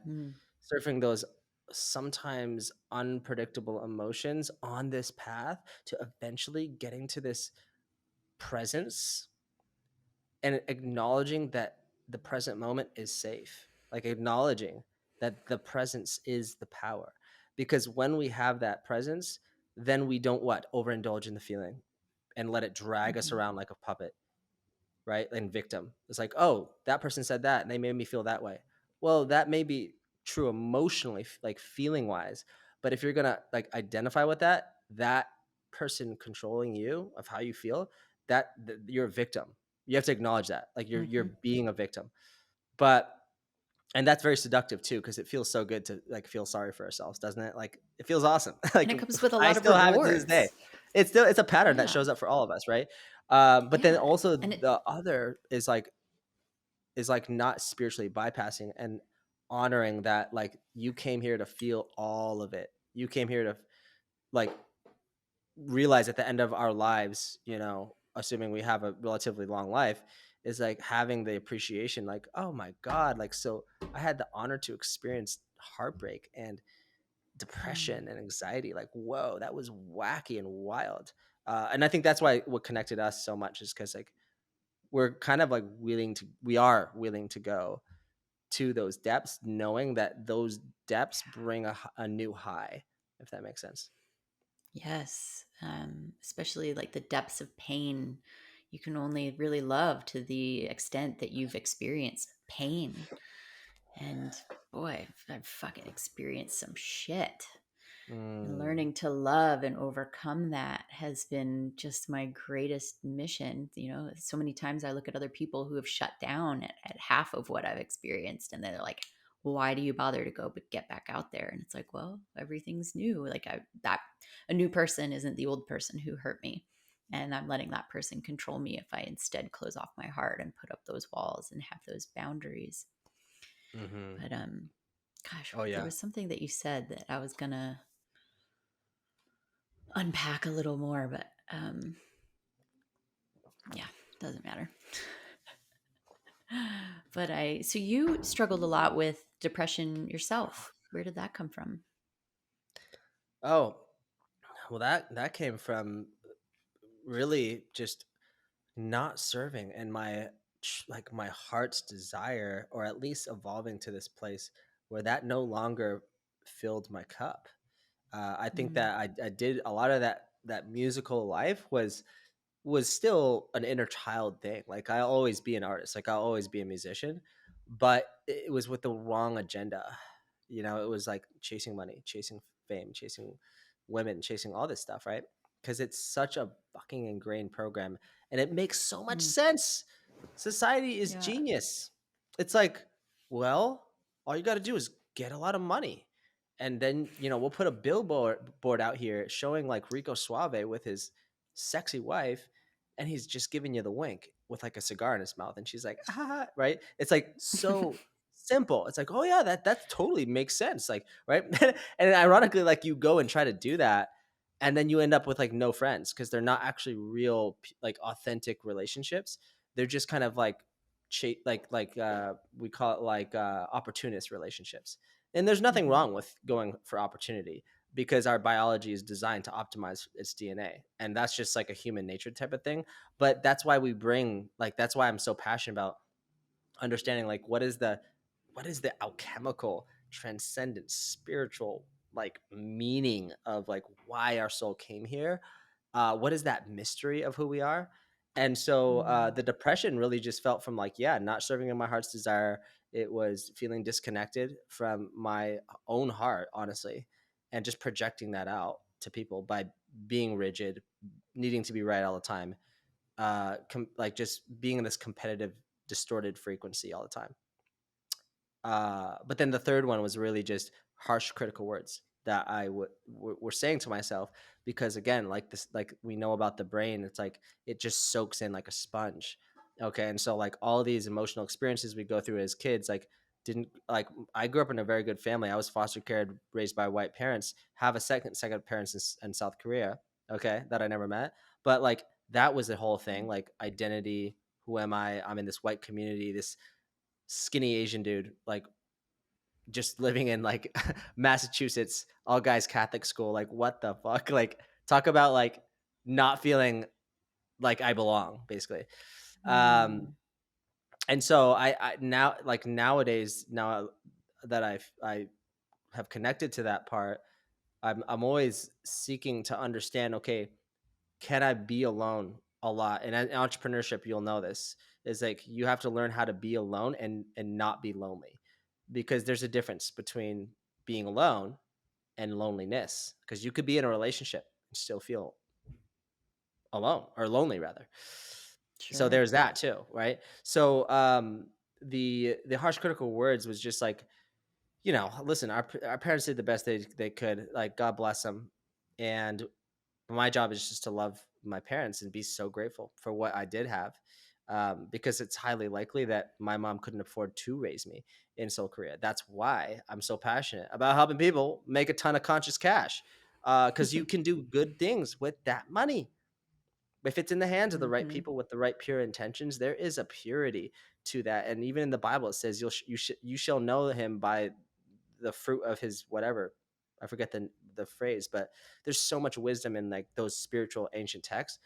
Mm, Surfing those sometimes unpredictable emotions on this path to eventually getting to this presence and acknowledging that the present moment is safe. Like acknowledging that the presence is the power. Because when we have that presence, then we don't what? Overindulge in the feeling and let it drag us mhm, around like a puppet, right? And victim. It's like, oh, that person said that and they made me feel that way. Well, that may be true emotionally, like feeling wise, but if you're gonna like identify with that person controlling you of how you feel, you're a victim. You have to acknowledge that, like you're mhm. being a victim. But and that's very seductive too, because it feels so good to like feel sorry for ourselves, doesn't it? Like it feels awesome. And Like it comes with a I lot of still have it to this day. rewards. It's a pattern that Yeah. shows up for all of us, right? But then Yeah. also And it, the other is like not spiritually bypassing and honoring that like you came here to feel all of it. You came here to like realize at the end of our lives, assuming we have a relatively long life, is like having the appreciation, like, oh my God, like, so I had the honor to experience heartbreak and mm, depression and anxiety. Like, whoa, that was wacky and wild. And I think that's why what connected us so much is because like we're kind of like we are willing to go to those depths, knowing that those depths bring a new high, if that makes sense. yes. Especially like the depths of pain, you can only really love to the extent that you've experienced pain. And boy, I've fucking experienced some shit. And Mm, learning to love and overcome that has been just my greatest mission. So many times I look at other people who have shut down at half of what I've experienced, and they're like, well, why do you bother to go but get back out there? And it's like, well, everything's new. Like that a new person isn't the old person who hurt me. And I'm letting that person control me if I instead close off my heart and put up those walls and have those boundaries. hmm. But gosh, Oh there yeah. was something that you said that I was gonna unpack a little more, but yeah, doesn't matter. So you struggled a lot with depression yourself. Where did that come from? Oh, well, that came from really just not serving and like my heart's desire, or at least evolving to this place where that no longer filled my cup. I think Mm, that I did a lot of that musical life was still an inner child thing. Like I'll always be an artist, like I'll always be a musician, but it was with the wrong agenda. It was like chasing money, chasing fame, chasing women, chasing all this stuff, right? Because it's such a fucking ingrained program and it makes so much mm, sense. Society is yeah. genius. It's like, well, all you got to do is get a lot of money. And then, we'll put a billboard out here showing like Rico Suave with his sexy wife, and he's just giving you the wink with like a cigar in his mouth. And she's like, ah, right? It's like so simple. It's like, oh yeah, that totally makes sense. Like, right. And ironically, like you go and try to do that, and then you end up with like no friends because they're not actually real, like authentic relationships. They're just kind of like we call it like opportunist relationships. And there's nothing Hmm. wrong with going for opportunity, because our biology is designed to optimize its DNA. And that's just like a human nature type of thing. But that's why we bring, like, that's why I'm so passionate about understanding, like, what is the alchemical, transcendent, spiritual, like, meaning of like why our soul came here. What is that mystery of who we are? And so Mm. the depression really just felt from, like, yeah, not serving in my heart's desire. It was feeling disconnected from my own heart, honestly, and just projecting that out to people by being rigid, needing to be right all the time, like just being in this competitive, distorted frequency all the time. But then the third one was really just harsh critical words that I were saying to myself, because again, like this, like we know about the brain, it's like it just soaks in like a sponge. Okay, and so like all these emotional experiences we go through as kids, like didn't like I grew up in a very good family. I was foster cared, raised by white parents. Have a second parents in South Korea. Okay, that I never met, but like that was the whole thing. Like identity. Who am I? I'm in this white community. This skinny Asian dude, like just living in like Massachusetts, all guys Catholic school. Like, what the fuck? Like, talk about like not feeling like I belong, basically. Um, Mm. and so I now, like nowadays, now that I have connected to that part, I'm always seeking to understand. Okay, can I be alone a lot? And in entrepreneurship, you'll know this is like you have to learn how to be alone and not be lonely, because there's a difference between being alone and loneliness, because you could be in a relationship and still feel alone, or lonely rather. So Sure. there's that too, right? So the harsh critical words was just like, listen, our parents did the best they could, like, God bless them. And my job is just to love my parents and be so grateful for what I did have, because it's highly likely that my mom couldn't afford to raise me in Seoul, Korea. That's why I'm so passionate about helping people make a ton of conscious cash, because you can do good things with that money. If it's in the hands of the right Hmm. people with the right pure intentions, there is a purity to that. And even in the Bible, it says you shall know him by the fruit of his whatever. I forget the phrase, but there's so much wisdom in like those spiritual ancient texts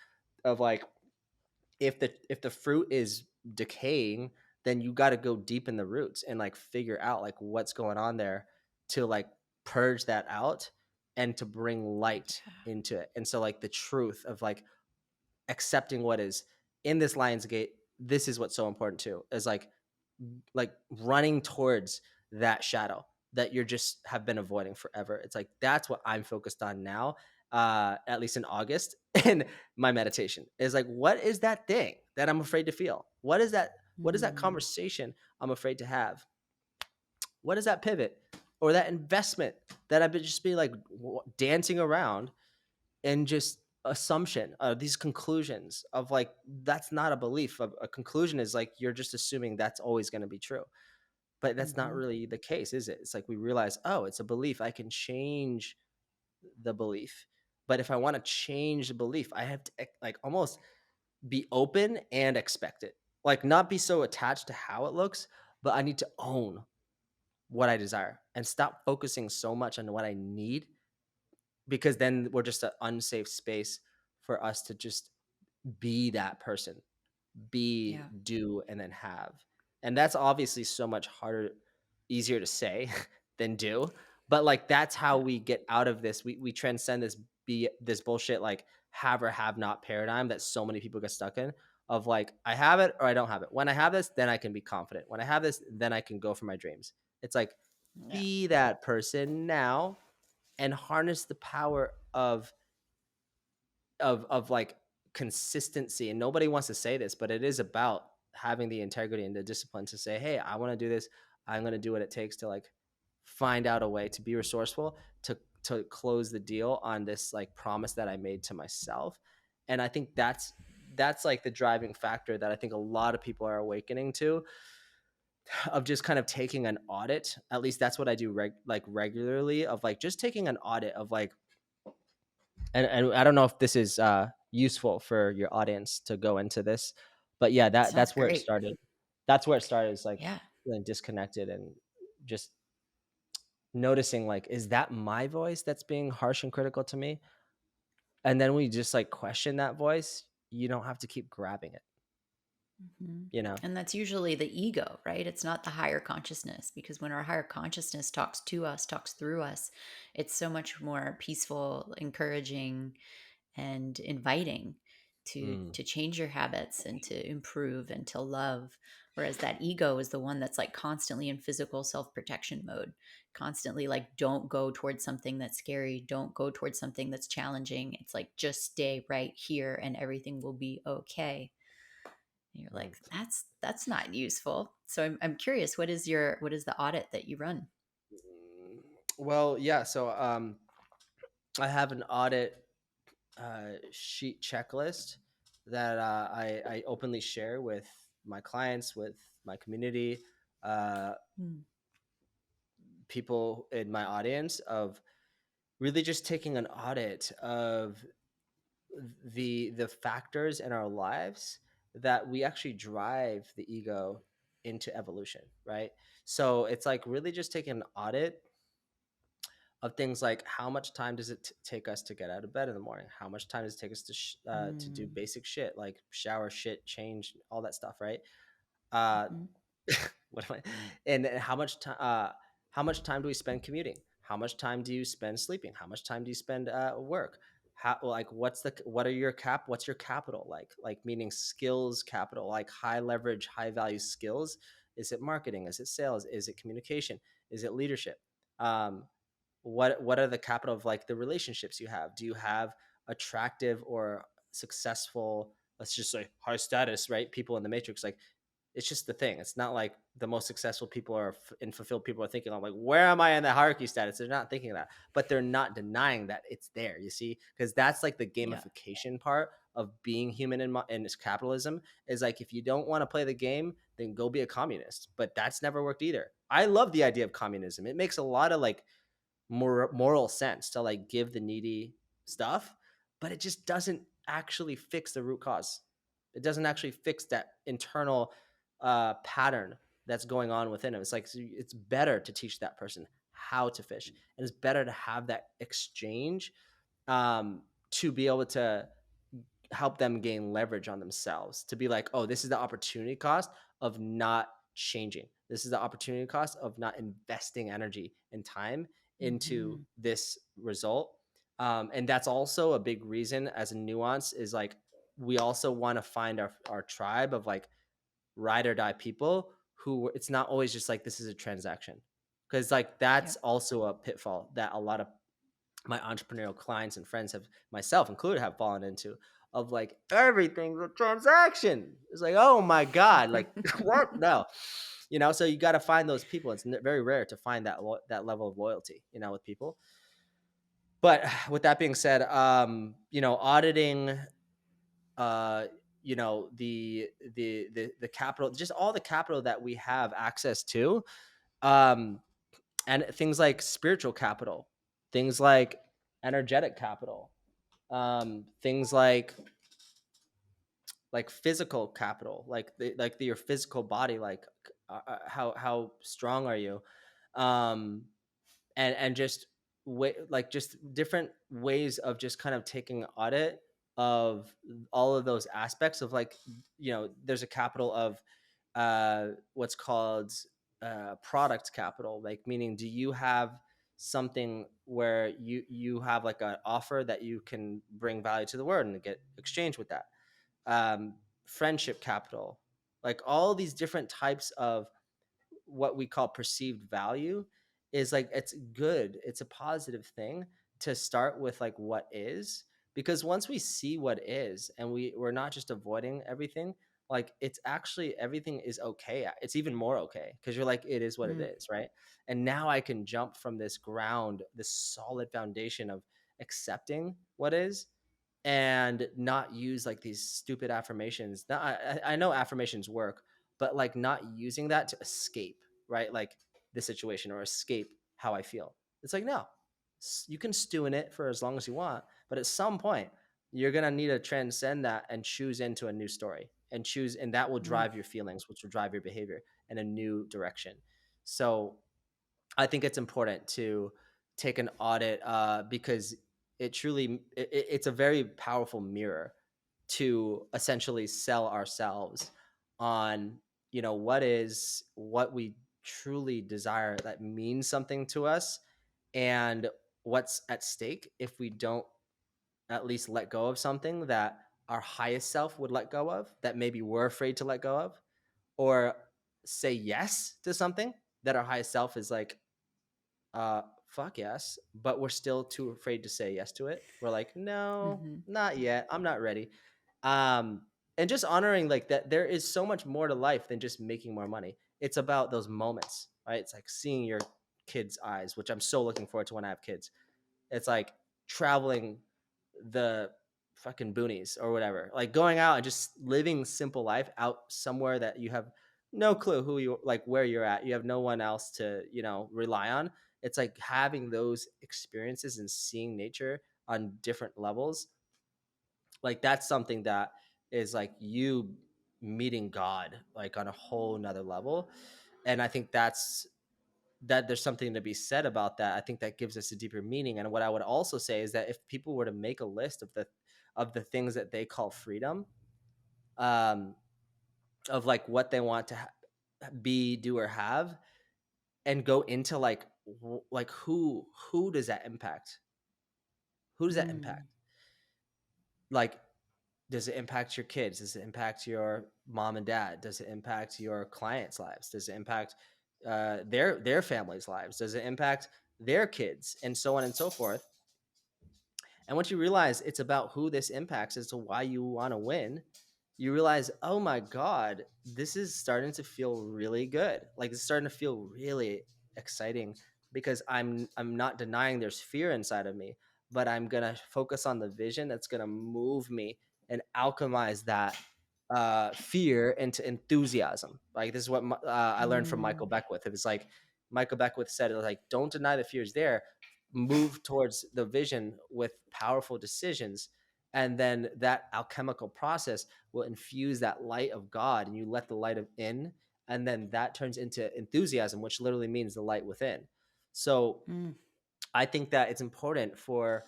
of like, if the fruit is decaying, then you got to go deep in the roots and like figure out like what's going on there, to like purge that out and to bring light Yeah. into it. And so like the truth of like accepting what is in this lion's gate, this is what's so important too, is like running towards that shadow that you're just have been avoiding forever. It's like that's what I'm focused on now, at least in August. And my meditation is like, what is that thing that I'm afraid to feel? What is that Mm. conversation I'm afraid to have? What is that pivot or that investment that I've been just be like dancing around, and just assumption, these conclusions of like, that's not a belief. A conclusion is like you're just assuming that's always going to be true, but that's not Hmm. really the case, is it? It's like we realize, oh, it's a belief. I can change the belief. But if I want to change the belief, I have to like almost be open and expect it. Like not be so attached to how it looks, but I need to own what I desire and stop focusing so much on what I need, because then we're just an unsafe space for us to just be that person, be, Yeah. do, and then have. And that's obviously so much harder, easier to say than do. But like that's how Yeah. we get out of this. We transcend this bullshit like have or have not paradigm that so many people get stuck in, of like, I have it or I don't have it. When I have this, then I can be confident. When I have this, then I can go for my dreams. It's like, Yeah. be that person now and harness the power of like consistency. And nobody wants to say this, but it is about having the integrity and the discipline to say, hey, I want to do this. I'm going to do what it takes to like find out a way to be resourceful, to close the deal on this like promise that I made to myself. And I think that's like the driving factor that I think a lot of people are awakening to, of just kind of taking an audit. At least that's what I do like regularly, of like just taking an audit of like, and I don't know if this is useful for your audience to go into this, but yeah, It that sounds that's where it great. started. That's where it started, is like Yeah. feeling disconnected and just noticing like, is that my voice that's being harsh and critical to me? And then we just like question that voice. You don't have to keep grabbing it, Mhm. you know? And that's usually the ego, right? It's not the higher consciousness, because when our higher consciousness talks to us, talks through us, it's so much more peaceful, encouraging, and inviting Mm, to change your habits and to improve and to love. Whereas that ego is the one that's like constantly in physical self-protection mode, constantly like, don't go towards something that's scary, don't go towards something that's challenging. It's like, just stay right here and everything will be okay. And you're like, right. that's not useful. So I'm curious, what is the audit that you run? Well, yeah. So I have an audit sheet checklist that I openly share with my clients, with my community, uh, Mm, people in my audience, of really just taking an audit of the factors in our lives that we actually drive the ego into evolution, right? So it's like really just taking an audit of things like, how much time does it take us to get out of bed in the morning? How much time does it take us to do mm, basic shit like shower, shit, change, all that stuff, right? Uh, mhm, what am I? And how much time do we spend commuting? How much time do you spend sleeping? How much time do you spend work? How, like, what's your capital, like meaning skills capital, like high leverage, high value skills? Is it marketing? Is it sales? Is it communication? Is it leadership? Um, what are the capital of like the relationships you have? Do you have attractive or successful, let's just say high status, right, people in the matrix? Like, it's just the thing. It's not like the most successful people are and fulfilled people are thinking, I'm like, where am I in the hierarchy status? They're not thinking of that, but they're not denying that it's there, you see? Because that's like the yeah. gamification part of being human in this capitalism, is like, if you don't want to play the game, then go be a communist. But that's never worked either. I love the idea of communism. It makes a lot of like moral sense to like give the needy stuff, but it just doesn't actually fix the root cause. It doesn't actually fix that internal pattern that's going on within them. It's like, it's better to teach that person how to fish, and it's better to have that exchange, to be able to help them gain leverage on themselves, to be like, oh, this is the opportunity cost of not changing. This is the opportunity cost of not investing energy and time into Hmm. this result. And that's also a big reason, as a nuance, is like, we also want to find our tribe of like ride or die people who, it's not always just like, this is a transaction. Because like, that's Yep. also a pitfall that a lot of my entrepreneurial clients and friends have, myself included, have fallen into, of like, everything's a transaction. It's like, oh my god, like what? No, so you got to find those people. It's very rare to find that level of loyalty, with people. But with that being said, auditing, uh the capital, just all the capital that we have access to, um and things like spiritual capital, things like energetic capital, things like physical capital, like your physical body, like how strong are you, um, and just like just different ways of just kind of taking an audit of all of those aspects of like, there's a capital of what's called product capital, like meaning, do you have something where you have like an offer that you can bring value to the world and get exchange with that, um, friendship capital, like all these different types of what we call perceived value. Is like, it's good, it's a positive thing to start with, like, what is, because once we see what is, and we're not just avoiding everything, like, it's actually, everything is okay, it's even more okay, because you're like, it is what it Mm, is, right? And now I can jump from this ground, this solid foundation of accepting what is, and not use like these stupid affirmations. Now, I know affirmations work, but like not using that to escape, right? Like the situation, or escape how I feel. It's like, no, you can stew in it for as long as you want, but at some point, you're gonna need to transcend that and choose into a new story, and that will mm, drive your feelings, which will drive your behavior in a new direction. So I think it's important to take an audit, because it truly it's a very powerful mirror to essentially sell ourselves on, what we truly desire that means something to us, and what's at stake if we don't at least let go of something that our highest self would let go of, that maybe we're afraid to let go of, or say yes to something that our highest self is like, fuck yes, but we're still too afraid to say yes to it. We're like, no, Hmm. not yet. I'm not ready. Um, and just honoring like that there is so much more to life than just making more money. It's about those moments, right? It's like seeing your kids' eyes, which I'm so looking forward to when I have kids. It's like traveling the fucking boonies or whatever, like going out and just living simple life out somewhere that you have no clue who you like, where you're at. You have no one else to, rely on. It's like having those experiences and seeing nature on different levels. Like that's something that is like you meeting God like on a whole nother level. And I think that there's something to be said about that. I think that gives us a deeper meaning. And what I would also say is that if people were to make a list of the things that they call freedom, um, of like what they want to be, do, or have, and go into like like who does that impact? Who does that impact? Mm. Like, does it impact your kids? Does it impact your mom and dad? Does it impact your clients' lives? Does it impact their families' lives? Does it impact their kids, and so on and so forth? And once you realize it's about who this impacts as to why you want to win, you realize, oh my God, this is starting to feel really good. Like it's starting to feel really exciting because I'm not denying there's fear inside of me, but I'm gonna focus on the vision that's gonna move me and alchemize that fear into enthusiasm. Like this is what I learned from Michael Mm. Beckwith. It was like Michael Beckwith said, it was like, don't deny the fears there, move towards the vision with powerful decisions, and then that alchemical process will infuse that light of God, and you let the light of in, and then that turns into enthusiasm, which literally means the light within. So Mm. I think that it's important for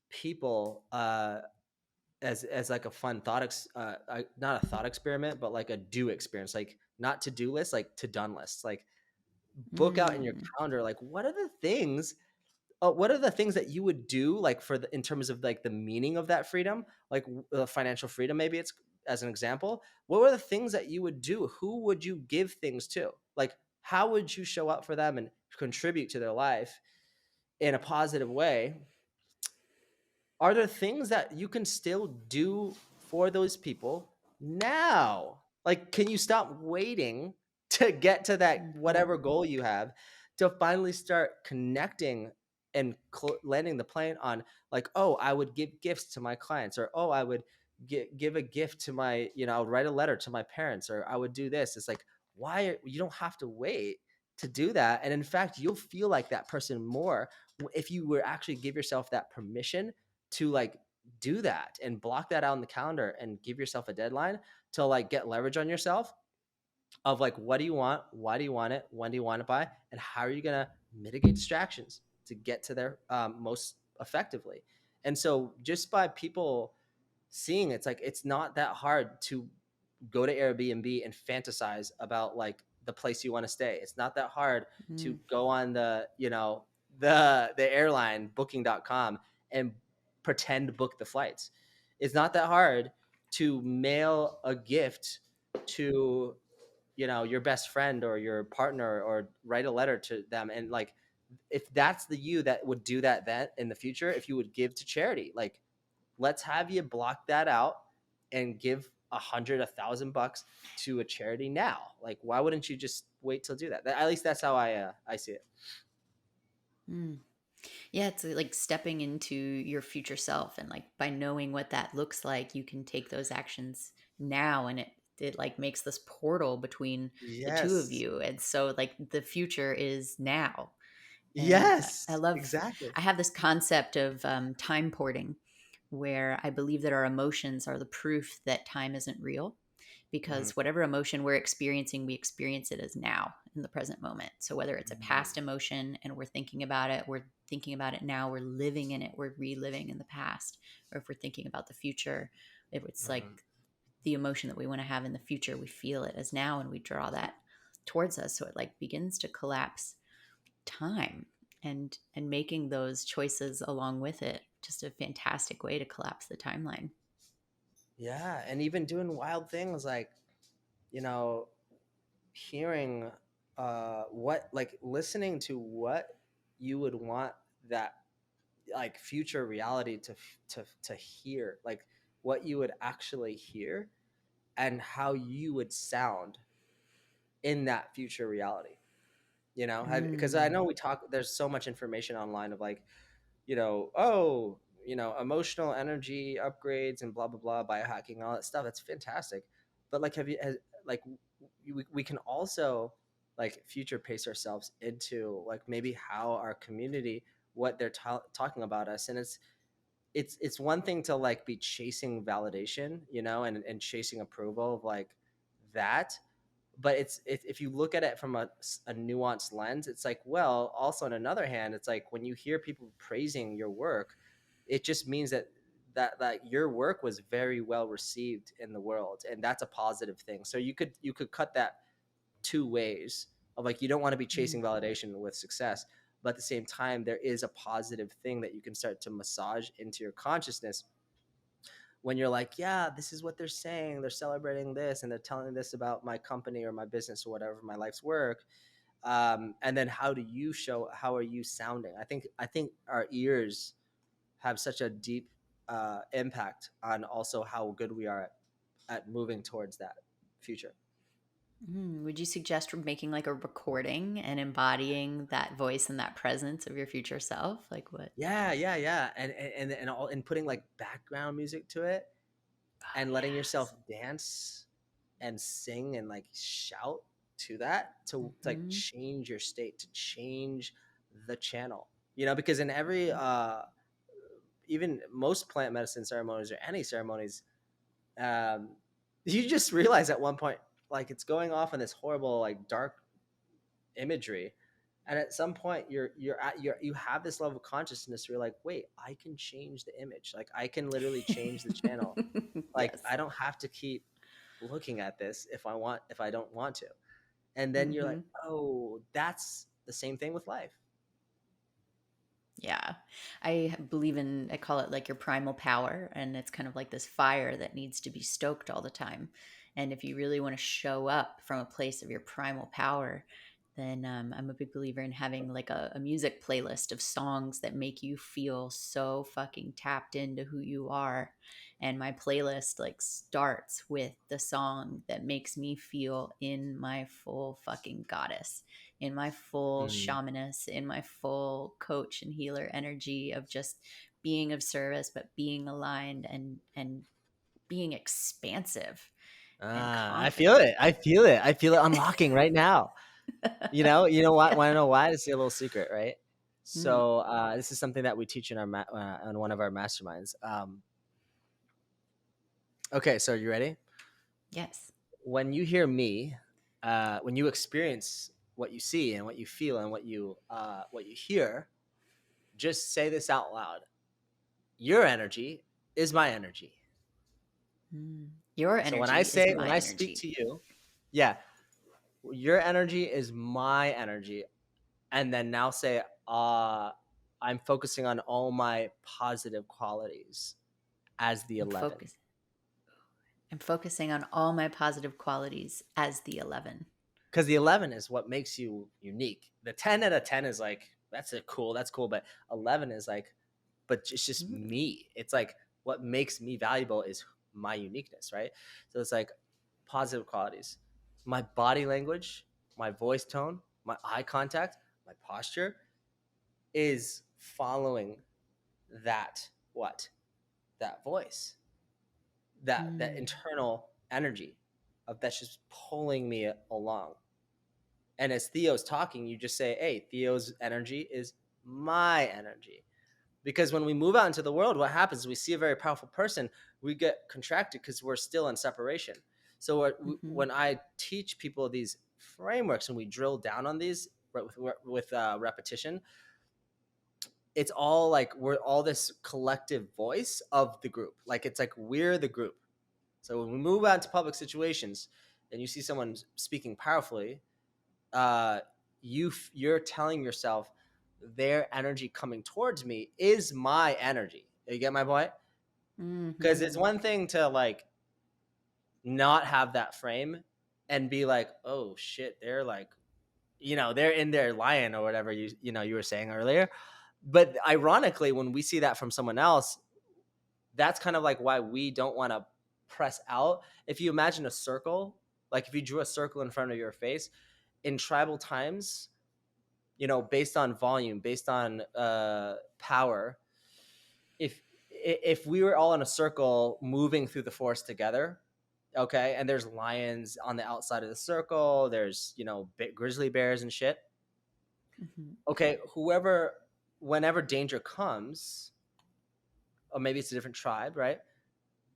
people, as like a fun thought not a thought experiment, but like a do experience, like not to do lists, like to done lists, like book out in your Mm. calendar, like what are the things that you would do, like in terms of like the meaning of that freedom, like financial freedom, maybe it's as an example. What were the things that you would do? Who would you give things to? Like, how would you show up for them and contribute to their life in a positive way? Are there things that you can still do for those people now? Like, can you stop waiting to get to that Mhm. whatever goal you have to finally start connecting and landing the plane on, like, oh, I would give gifts to my clients, or oh, I would give a gift to my, I would write a letter to my parents, or I would do this. It's like, you don't have to wait to do that. And in fact, you'll feel like that person more if you were actually give yourself that permission to like do that and block that out in the calendar and give yourself a deadline to like get leverage on yourself of like, what do you want, why do you want it, when do you want it by, and how are you going to mitigate distractions to get to there most effectively. And so just by people seeing, it's like it's not that hard to go to Airbnb and fantasize about like the place you want to stay. It's not that hard to Mm. go on the airline booking.com and pretend to book the flights. It's not that hard to mail a gift to, your best friend or your partner, or write a letter to them. And like, if that's the you that would do that then in the future, if you would give to charity, like, let's have you block that out and give 100, $1,000 to a charity now. Like, why wouldn't you just wait till do that? At least that's how I see it. Mm. Yeah, it's like stepping into your future self, and like by knowing what that looks like, you can take those actions now, and it like makes this portal between the two of Yes. you. And so like the future is now. And Yes, exactly. I have this concept of time porting, where I believe that our emotions are the proof that time isn't real, Mhm. because whatever emotion we're experiencing, we experience it as now in the present moment. So whether it's a past Mm. emotion and we're thinking about it now, we're living in it, we're reliving in the past, or if we're thinking about the future, if it's like Mhm. the emotion that we want to have in the future, we feel it as now and we draw that towards us. So it like begins to collapse time, and making those choices along with it, just a fantastic way to collapse the timeline. Yeah, and even doing wild things like, you know, hearing what, like listening to what you would want that like future reality to hear, like what you would actually hear and how you would sound in that future reality. You know, because I Mm. know we talk, there's so much information online of like, oh, emotional energy upgrades and blah blah blah, biohacking, all that stuff. That's fantastic. But like, like we can also like future pace ourselves into like maybe how our community, what they're talking about us. And it's one thing to like be chasing validation, and chasing approval of like that. But if you look at it from a nuanced lens, it's like, well, also on another hand, it's like when you hear people praising your work, it just means that your work was very well received in the world, and that's a positive thing. So you could cut that two ways of like, you don't want to be Mm. chasing validation with success, but at the same time there is a positive thing that you can start to massage into your consciousness when you're like, yeah, this is what they're saying. They're celebrating this and they're telling this about my company or my business or whatever, my life's work. And then how are you sounding? I think our ears have such a deep impact on also how good we are at moving towards that future. Would you suggest making like a recording and embodying that voice and that presence of your future self? Like what? Yeah, yeah, yeah. And putting like background music to it Oh, and letting yourself yes. dance and sing and like shout to that to like Hmm. change your state, to change the channel. Because in every even most plant medicine ceremonies or any ceremonies, um you just realize at one point like it's going off in this horrible like dark imagery, and at some point you have this level of consciousness where you're like, wait, I can change the image, like I can literally change the channel. Like Yes. I don't have to keep looking at this if I don't want to. And then you're like, Hmm. oh, that's the same thing with life. Yeah. I call it like your primal power. And it's kind of like this fire that needs to be stoked all the time. And if you really want to show up from a place of your primal power, then I'm a big believer in having like a music playlist of songs that make you feel so fucking tapped into who you are. And my playlist like starts with the song that makes me feel in my full fucking goddess, in my full Mm. shamaness, in my full coach and healer energy of just being of service, but being aligned and being expansive and I feel confident. it. I feel it unlocking right now. You know what? Want to know why? It's a little secret, right? Mm, So this is something that we teach in on one of our masterminds. Okay, so you ready? yes. When you hear me, when you experience what you see and what you feel and what you hear, just say this out loud: your energy is my energy. Mm. Your So energy is when my I speak energy. to you, yeah, your energy is my energy. And then now say, I'm focusing on all my positive qualities as the I'm 11. focus I'm focusing on all my positive qualities as the 11. Because the 11 is what makes you unique. The 10 out of 10 is like, that's cool. But 11 is like, but it's just Mm, me. It's like, what makes me valuable is my uniqueness, right? So it's like positive qualities: my body language, my voice tone, my eye contact, my posture is following that, that voice, that mm, internal energy of that's just pulling me along. And as Theo's talking, you just say, hey, Theo's energy is my energy. Because when we move out into the world, what happens is we see a very powerful person, we get contracted because we're still in separation. So Mm-hmm. when I teach people these frameworks and we drill down on these with repetition, it's all like we're all this collective voice of the group. Like it's like we're the group. So when we move out into public situations and you see someone speaking powerfully, uh, you're telling yourself their energy coming towards me is my energy. You get my point? Because it's Mm-hmm. one thing to like not have that frame and be like, oh shit, they're like, they're in their lion or whatever you were saying earlier. But ironically, when we see that from someone else, that's kind of like why we don't want to press out. If you imagine a circle, like if you drew a circle in front of your face in tribal times, based on volume, based on power, if we were all in a circle moving through the forest together, okay, and there's lions on the outside of the circle, there's grizzly bears and shit, Mm-hmm. okay, whenever danger comes, or maybe it's a different tribe, right?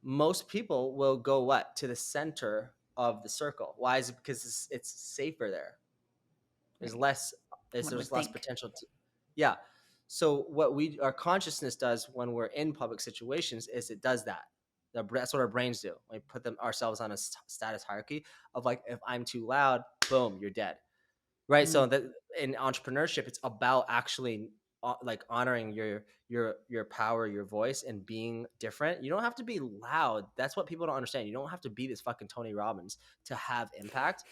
Most people will go what to the center of the circle. Why is it? Because it's safer there. There's Right. less One would there's less think. potential to, yeah. So what our consciousness does when we're in public situations is it does that. That's what our brains do. We put ourselves on a status hierarchy of like, if I'm too loud, boom, you're dead, right? So Mm. that in entrepreneurship, it's about actually like honoring your power, your voice, and being different. You don't have to be loud. That's what people don't understand. You don't have to be this fucking Tony Robbins to have impact,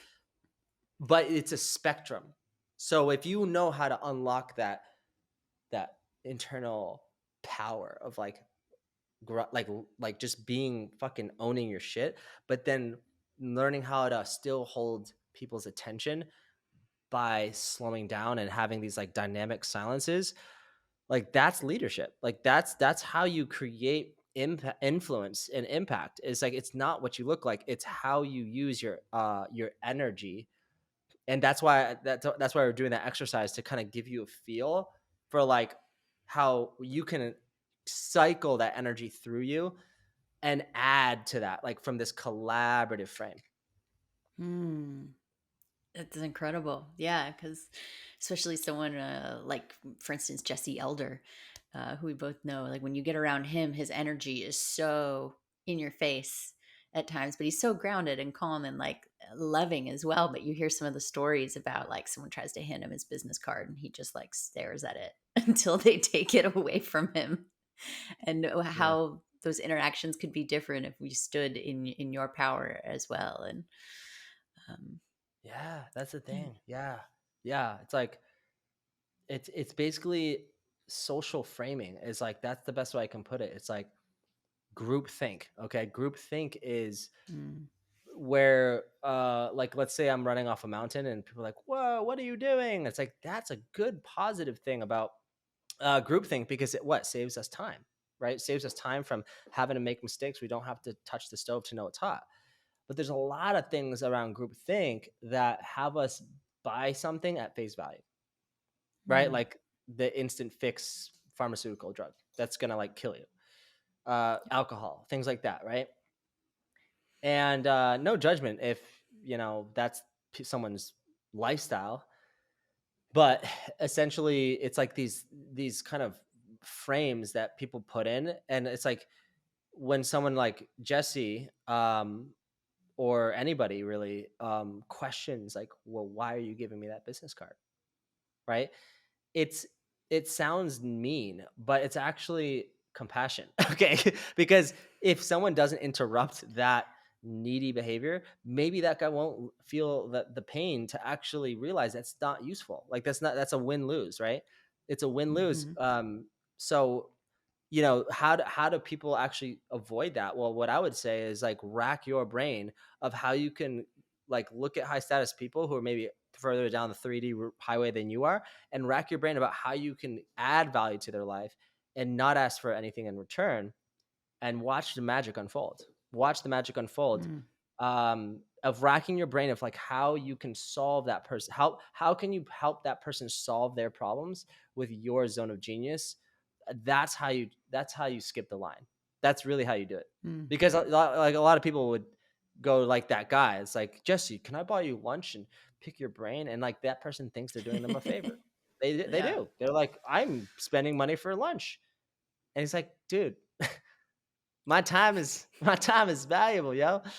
but it's a spectrum. So if you know how to unlock that internal power of like like just being fucking owning your shit, but then learning how to still hold people's attention by slowing down and having these like dynamic silences, like that's leadership. Like that's how you create influence and impact. It's like it's not what you look like, it's how you use your energy. And that's why we're doing that exercise, to kind of give you a feel for like how you can cycle that energy through you and add to that, like from this collaborative frame. Mm. That's incredible. Yeah, because especially someone like, for instance, Jesse Elder, who we both know, like when you get around him, his energy is so in your face at times, but he's so grounded and calm and like loving as well. But you hear some of the stories about like someone tries to hand him his business card and he just like stares at it until they take it away from him. And Yeah. how those interactions could be different if we stood in your power as well. And um, Yeah, that's the yeah. thing. Yeah. Yeah, it's like it's basically social framing is like, that's the best way I can put it. It's like group think. Okay, group think is Mm. where like let's say I'm running off a mountain and people are like, whoa, what are you doing? It's like, that's a good positive thing about groupthink, because it what saves us time, right? Saves us time from having to make mistakes. We don't have to touch the stove to know it's hot. But there's a lot of things around groupthink that have us buy something at face value, right? Mm. Like the instant fix pharmaceutical drug that's gonna like kill you, alcohol, things like that, right? And no judgment if that's someone's lifestyle, but essentially it's like these kind of frames that people put in, and it's like when someone like Jesse or anybody really questions like, well, why are you giving me that business card, right? it's it sounds mean, but it's actually compassion. Okay, because if someone doesn't interrupt that needy behavior, maybe that guy won't feel the pain to actually realize that's not useful. Like that's a win-lose, right? It's a win-lose. Mhm. So how do people actually avoid that? Well, what I would say is like rack your brain of how you can like look at high status people who are maybe further down the 3D highway than you are, and rack your brain about how you can add value to their life and not ask for anything in return, and watch the magic unfold. Watch the magic unfold, Mm. of racking your brain of like how you can solve that person. How can you help that person solve their problems with your zone of genius? That's how you skip the line. That's really how you do it. Mm. Because like a lot of people would go like that guy. It's like, Jesse, can I buy you lunch and pick your brain? And like that person thinks they're doing them a favor. They Yeah. do. They're like, I'm spending money for lunch. And he's like, dude, my time is valuable, yo. It's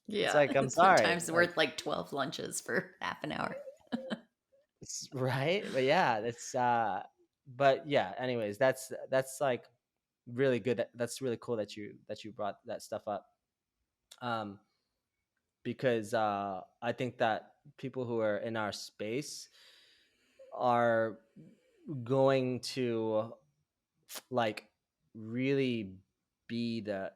Yeah. like, I'm My sorry. time's Like, worth like 12 lunches for half an hour. right. But yeah, that's but yeah, anyways, that's like really good. That's really cool that you brought that stuff up. Um, because I think that people who are in our space are going to like really be the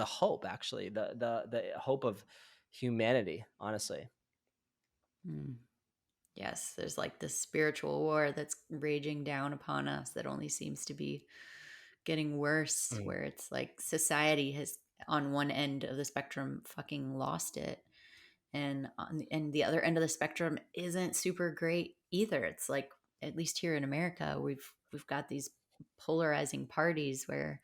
hope, actually, the hope of humanity, honestly. Mm. Yes, there's like this spiritual war that's raging down upon us that only seems to be getting worse, Mm, where it's like society has, on one end of the spectrum, fucking lost it. And the other end of the spectrum isn't super great either. It's like, at least here in America, we've got these polarizing parties where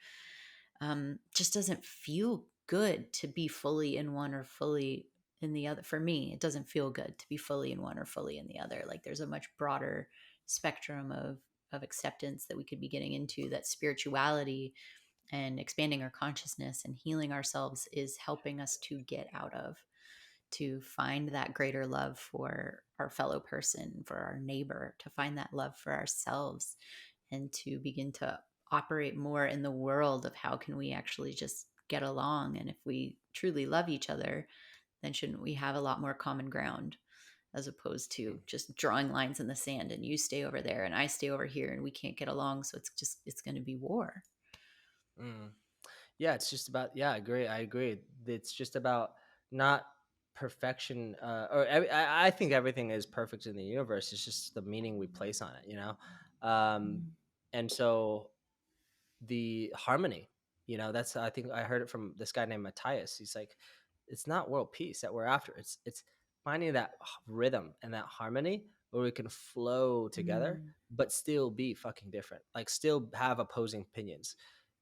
just doesn't feel good to be fully in one or fully in the other. For me, it doesn't feel good to be fully in one or fully in the other. Like there's a much broader spectrum of acceptance that we could be getting into, that spirituality and expanding our consciousness and healing ourselves is helping us to get out of, to find that greater love for our fellow person, for our neighbor, to find that love for ourselves, and to begin to operate more in the world of how can we actually just get along. And if we truly love each other, then shouldn't we have a lot more common ground, as opposed to just drawing lines in the sand and you stay over there and I stay over here and we can't get along, so it's going to be war. mm. Yeah, it's just about, yeah, I agree. It's just about not perfection, I think everything is perfect in the universe. It's just the meaning we place on it. um Mm. and so the harmony, that's, I think I heard it from this guy named Matthias. He's like, it's not world peace that we're after. It's finding that rhythm and that harmony where we can flow together Mm. but still be fucking different, like still have opposing opinions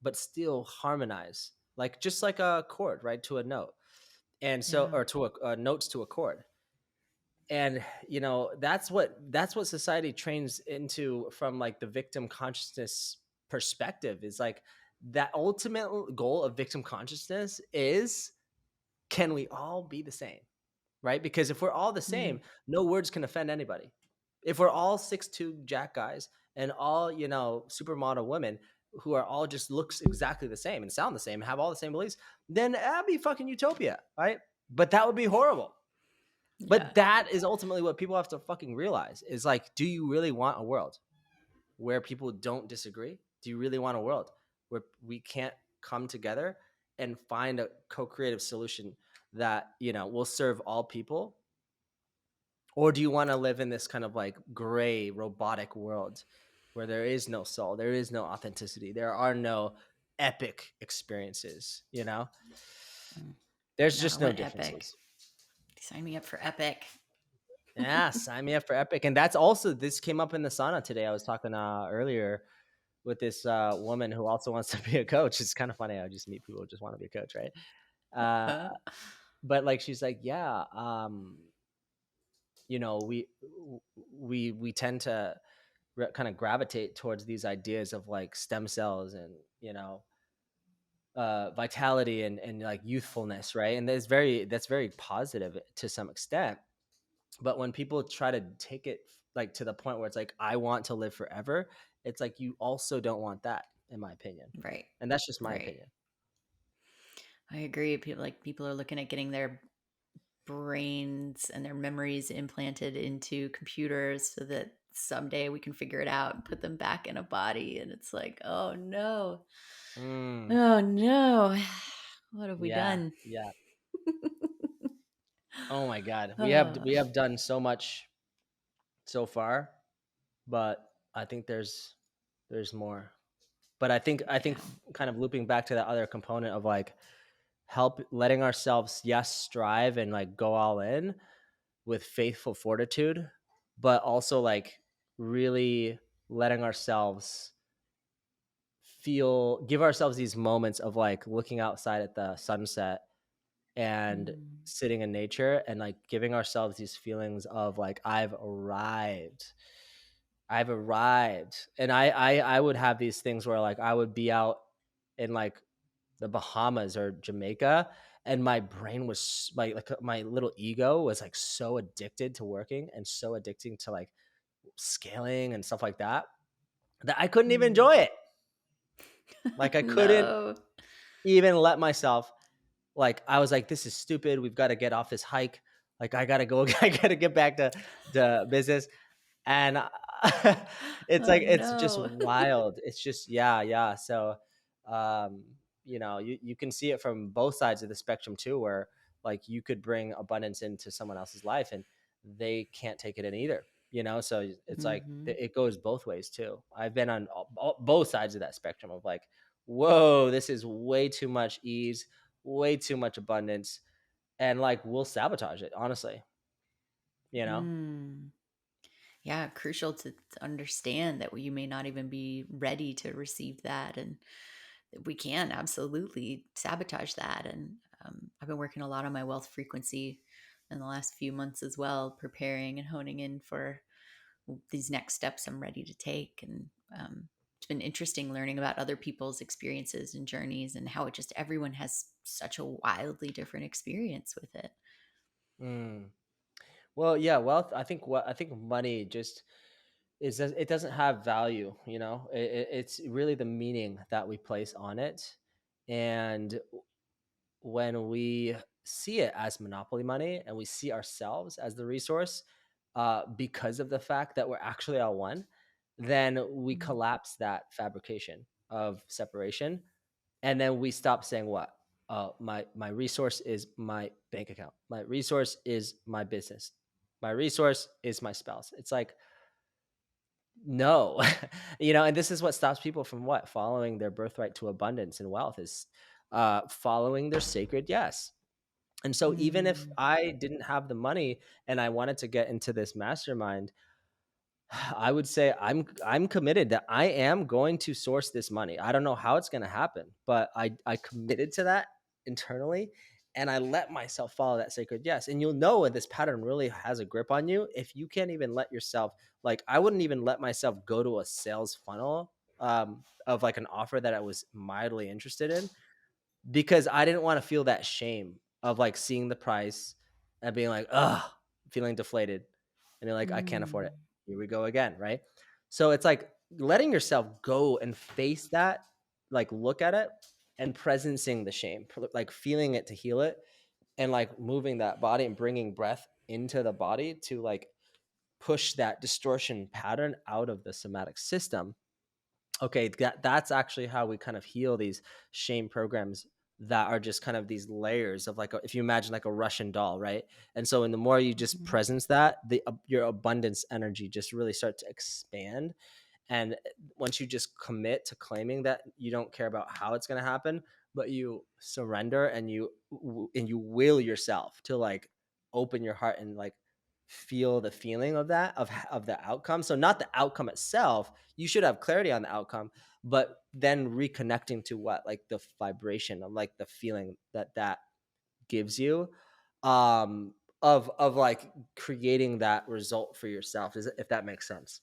but still harmonize, like just like a chord, right, to a note. And so, Yeah. or to notes to a chord. And that's what society trains into, from like the victim consciousness perspective, is like that ultimate goal of victim consciousness is, can we all be the same, right? Because if we're all the Mm. same, no words can offend anybody. If we're all 6'2" jack guys and all, supermodel women who are all just looks exactly the same and sound the same, have all the same beliefs, then that'd be fucking utopia, right? But that would be horrible. Yeah. But that is ultimately what people have to fucking realize, is like, do you really want a world where people don't disagree? Do you really want a world where we can't come together and find a co-creative solution that, will serve all people? Or do you want to live in this kind of like gray robotic world where there is no soul, there is no authenticity, there are no epic experiences? Mm. There's No, I just no want epic. differences. Sign me up for epic. Yeah, sign me up for epic. And that's also, this came up in the sauna today. I was talking earlier with this woman who also wants to be a coach. It's kind of funny. I just meet people who just want to be a coach, right? Uh, but like, she's like, yeah, we tend to kind of gravitate towards these ideas of like stem cells and, vitality and like youthfulness, right? And that's very positive to some extent. But when people try to take it like to the point where it's like, I want to live forever, it's like, you also don't want that, in my opinion. Right. And that's just my Right. opinion. I agree. People are looking at getting their brains and their memories implanted into computers so that someday we can figure it out and put them back in a body. And it's like, oh no. Mm, Oh no. What have we yeah, done? yeah. Oh my God, we have Oh, we have done so much so far, but I think there's more. But I think yeah. kind of looping back to that other component of like, help letting ourselves, yes, strive and like go all in with faithful fortitude, but also like really letting ourselves give ourselves these moments of like looking outside at the sunset and Mm. sitting in nature and like giving ourselves these feelings of like I've arrived. And I would have these things where like I would be out in like the Bahamas or Jamaica, and my brain was like my little ego was like so addicted to working and so addicted to like scaling and stuff like that that I couldn't even Mm. enjoy it. Like I couldn't No. even let myself, like I was like, this is stupid. We've got to get off this hike. Like I gotta go. I gotta get back to business. And it's Oh like it's just no. wild. It's just yeah. So um, you can see it from both sides of the spectrum too, where like you could bring abundance into someone else's life and they can't take it in either. So it's like Hmm. it goes both ways too. I've been on both sides of that spectrum of like, whoa, this is way too much ease, way too much abundance, and like we'll sabotage it, honestly. you know Mm. Yeah, crucial to understand that you may not even be ready to receive that, and that we can absolutely sabotage that. And I've been working a lot on my wealth frequency in the last few months as well, preparing and honing in for these next steps I'm ready to take. And it's been interesting learning about other people's experiences and journeys, and how it just everyone has such a wildly different experience with it. mm. Well, yeah, wealth. I think money just it doesn't have value. It's really the meaning that we place on it, and when we see it as monopoly money and we see ourselves as the resource, because of the fact that we're actually all one, then we Mm. collapse that fabrication of separation, and then we stop saying what. My resource is my bank account. My resource is my business. My resource is my spouse. It's like, no. And this is what stops people from what following their birthright to abundance and wealth is following their sacred yes. And so even if Mm. I didn't have the money and I wanted to get into this mastermind, I would say I'm committed that I am going to source this money. I don't know how it's going to happen, but I committed to that internally, and I let myself follow that sacred yes. And you'll know when this pattern really has a grip on you if you can't even let yourself, like I wouldn't even let myself go to a sales funnel of like an offer that I was mildly interested in, because I didn't want to feel that shame of like seeing the price and being like, ugh, feeling deflated. And you're like, I can't afford it. Mm. Here we go again. Right. So it's like letting yourself go and face that, like look at it and presencing the shame, like feeling it to heal it, and like moving that body and bringing breath into the body to like push that distortion pattern out of the somatic system. Okay, that's actually how we kind of heal these shame programs that are just kind of these layers of like if you imagine like a Russian doll, right? And so in the more you just Mhm. presence that, the your abundance energy just really start to expand. And once you just commit to claiming that you don't care about how it's going to happen, but you surrender and you will yourself to like open your heart and like feel the feeling of that of the outcome. So not the outcome itself, you should have clarity on the outcome, but then reconnecting to what, like the vibration of like the feeling that gives you, of like creating that result for yourself, is if that makes sense,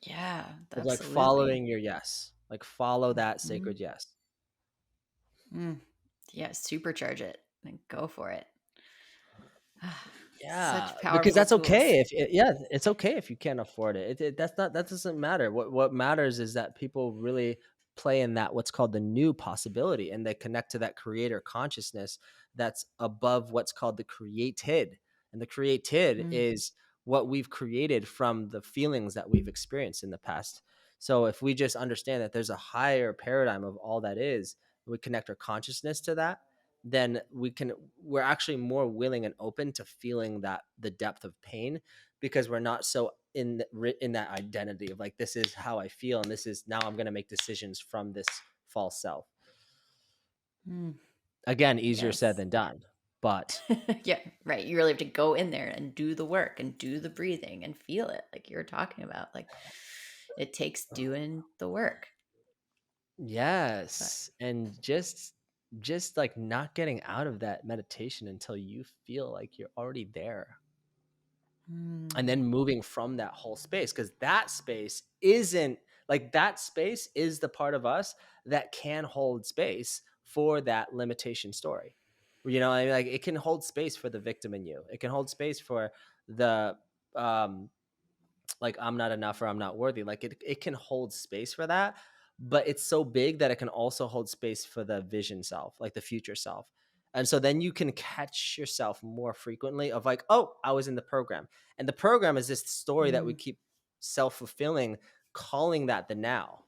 Yeah, of like absolutely. following your yes, like follow that Mhm. sacred yes. Mm. Yeah, supercharge it and go for it. Yeah, Such because powerful that's tools. okay if yeah, it's okay if you can't afford it. That doesn't matter. What matters is that people really play in that what's called the new possibility, and they connect to that creator consciousness that's above what's called the created. And the created Mm. is what we've created from the feelings that we've experienced in the past. So if we just understand that there's a higher paradigm of all that is, we connect our consciousness to that, then we're actually more willing and open to feeling that the depth of pain, because we're not so in that identity of like, this is how I feel and this is now I'm going to make decisions from this false self. Mm. Again, easier said Yes. than done, but Yeah, right. You really have to go in there and do the work and do the breathing and feel it, like you were talking about. Like it takes doing the work. But yes, and just just like not getting out of that meditation until you feel like you're already there, and Mm. then moving from that whole space, because that space isn't like, that space is the part of us that can hold space for that limitation story. You know, I mean, like, it can hold space for the victim in you, it can hold space for the um like, I'm not enough or I'm not worthy. Like, it can hold space for that, but it's so big that it can also hold space for the vision self, like the future self. And so then you can catch yourself more frequently of like, oh, I was in the program. And the program is this story that we Mm. keep self-fulfilling, calling that the now.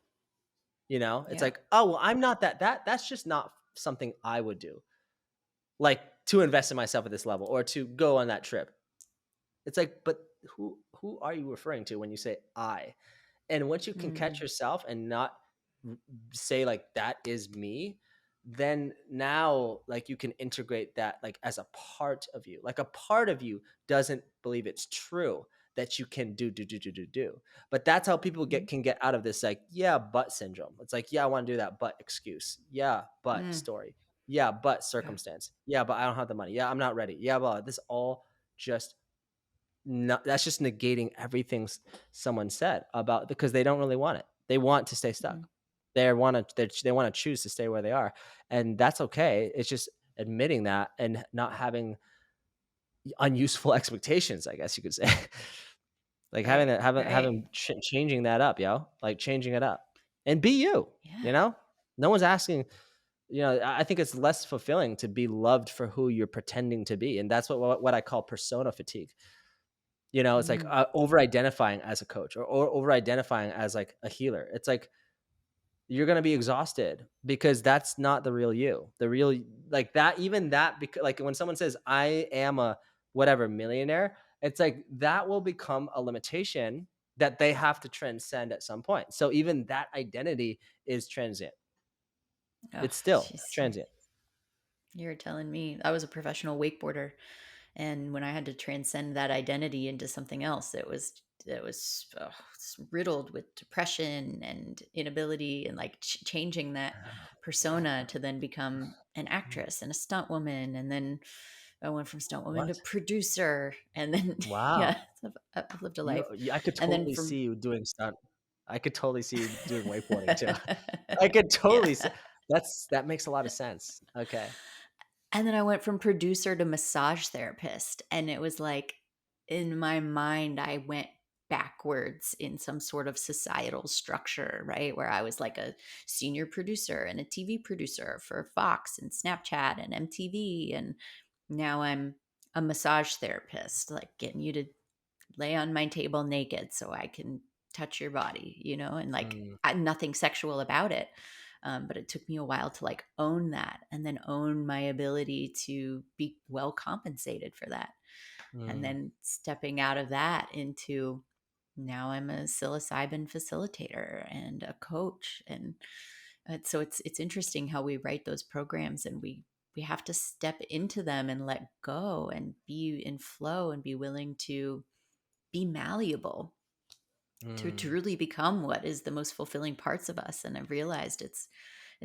You know, it's Yeah. like, oh, well, I'm not that's just not something I would do. Like, to invest in myself at this level or to go on that trip. It's like, but who are you referring to when you say I? And once you can catch Mm. yourself and not say like that is me, then now like you can integrate that like as a part of you. Like, a part of you doesn't believe it's true that you can do. But that's how people Mhm. can get out of this like, yeah, but syndrome. It's like, yeah, I want to do that, but excuse. Yeah, but Mm. story. Yeah, but Yeah. circumstance. Yeah, but I don't have the money. Yeah, I'm not ready. Yeah, but this all just, no, that's just negating everything someone said about, because they don't really want it. They want to stay Mhm. stuck. They want to choose to stay where they are, and that's okay. It's just admitting that and not having unuseful expectations, I guess you could say. Like, having Right. that, Right. changing that up, yo, like changing it up, and be you. Yeah. You know, no one's asking. You know, I think it's less fulfilling to be loved for who you're pretending to be, and that's what I call persona fatigue. You know, it's like, Mm. over identifying as a coach, or over identifying as like a healer. It's like, you're going to be exhausted because that's not the real you. The real, like that, even that, because like when someone says, I am a whatever millionaire, it's like that will become a limitation that they have to transcend at some point. So even that identity is transient. Oh, It's still jeez. transient. You're telling me I was a professional wakeboarder, and when I had to transcend that identity into something else, it's riddled with depression and inability, and like changing that persona to then become an actress and a stunt woman, and then I went from stunt woman to What? producer, and then Wow. yeah, I've lived a life, I could and then totally from see you doing stunt. I could totally see you doing wakeboarding too. I could yeah. totally see. That makes a lot of sense. Okay. And then I went from producer to massage therapist. And it was like in my mind, I went backwards in some sort of societal structure, right? Where I was like a senior producer and a TV producer for Fox and Snapchat and MTV. And now I'm a massage therapist, like getting you to lay on my table naked so I can touch your body, and like Mm, nothing sexual about it. But it took me a while to like own that and then own my ability to be well compensated for that. And mm, then stepping out of that into now I'm a psilocybin facilitator and a coach. And so it's interesting how we write those programs and we have to step into them and let go and be in flow and be willing to be malleable to mm, truly become what is the most fulfilling parts of us. And I've realized it's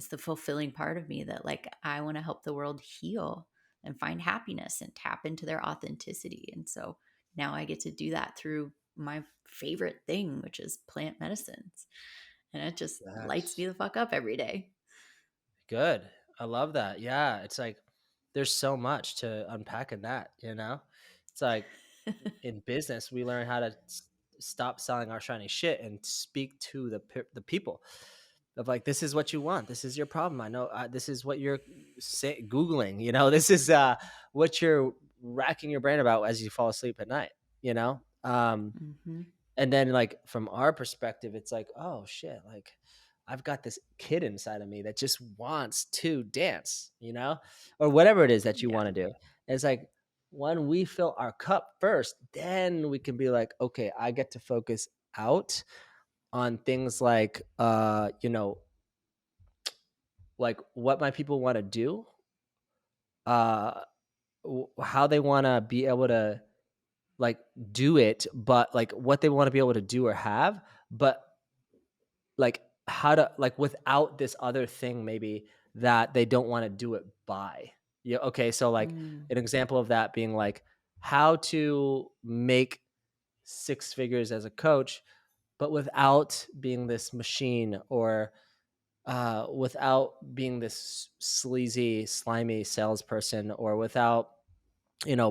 the fulfilling part of me that like I want to help the world heal and find happiness and tap into their authenticity. And so now I get to do that through my favorite thing, which is plant medicines, and it just lights me that's the fuck up every day. good. I love that. Yeah, it's like there's so much to unpack in that, you know? It's like in business, we learn how to stop selling our shiny shit and speak to the people of like, this is what you want. This is your problem. I know, this is what you're Googling, you know, this is what you're racking your brain about as you fall asleep at night, you know? Hmm. And then like from our perspective, it's like, oh shit, like I've got this kid inside of me that just wants to dance, you know, or whatever it is that you Yeah. want to do. And it's like, when we fill our cup first, then we can be like, okay, I get to focus out on things like, like what my people want to do, uh, how they want to be able to like do it, but like what they want to be able to do or have, but like how to, like, without this other thing maybe that they don't want to do it by. Yeah. Okay. So like Mm, an example of that being like how to make six figures as a coach, but without being this machine or without being this sleazy, slimy salesperson or without,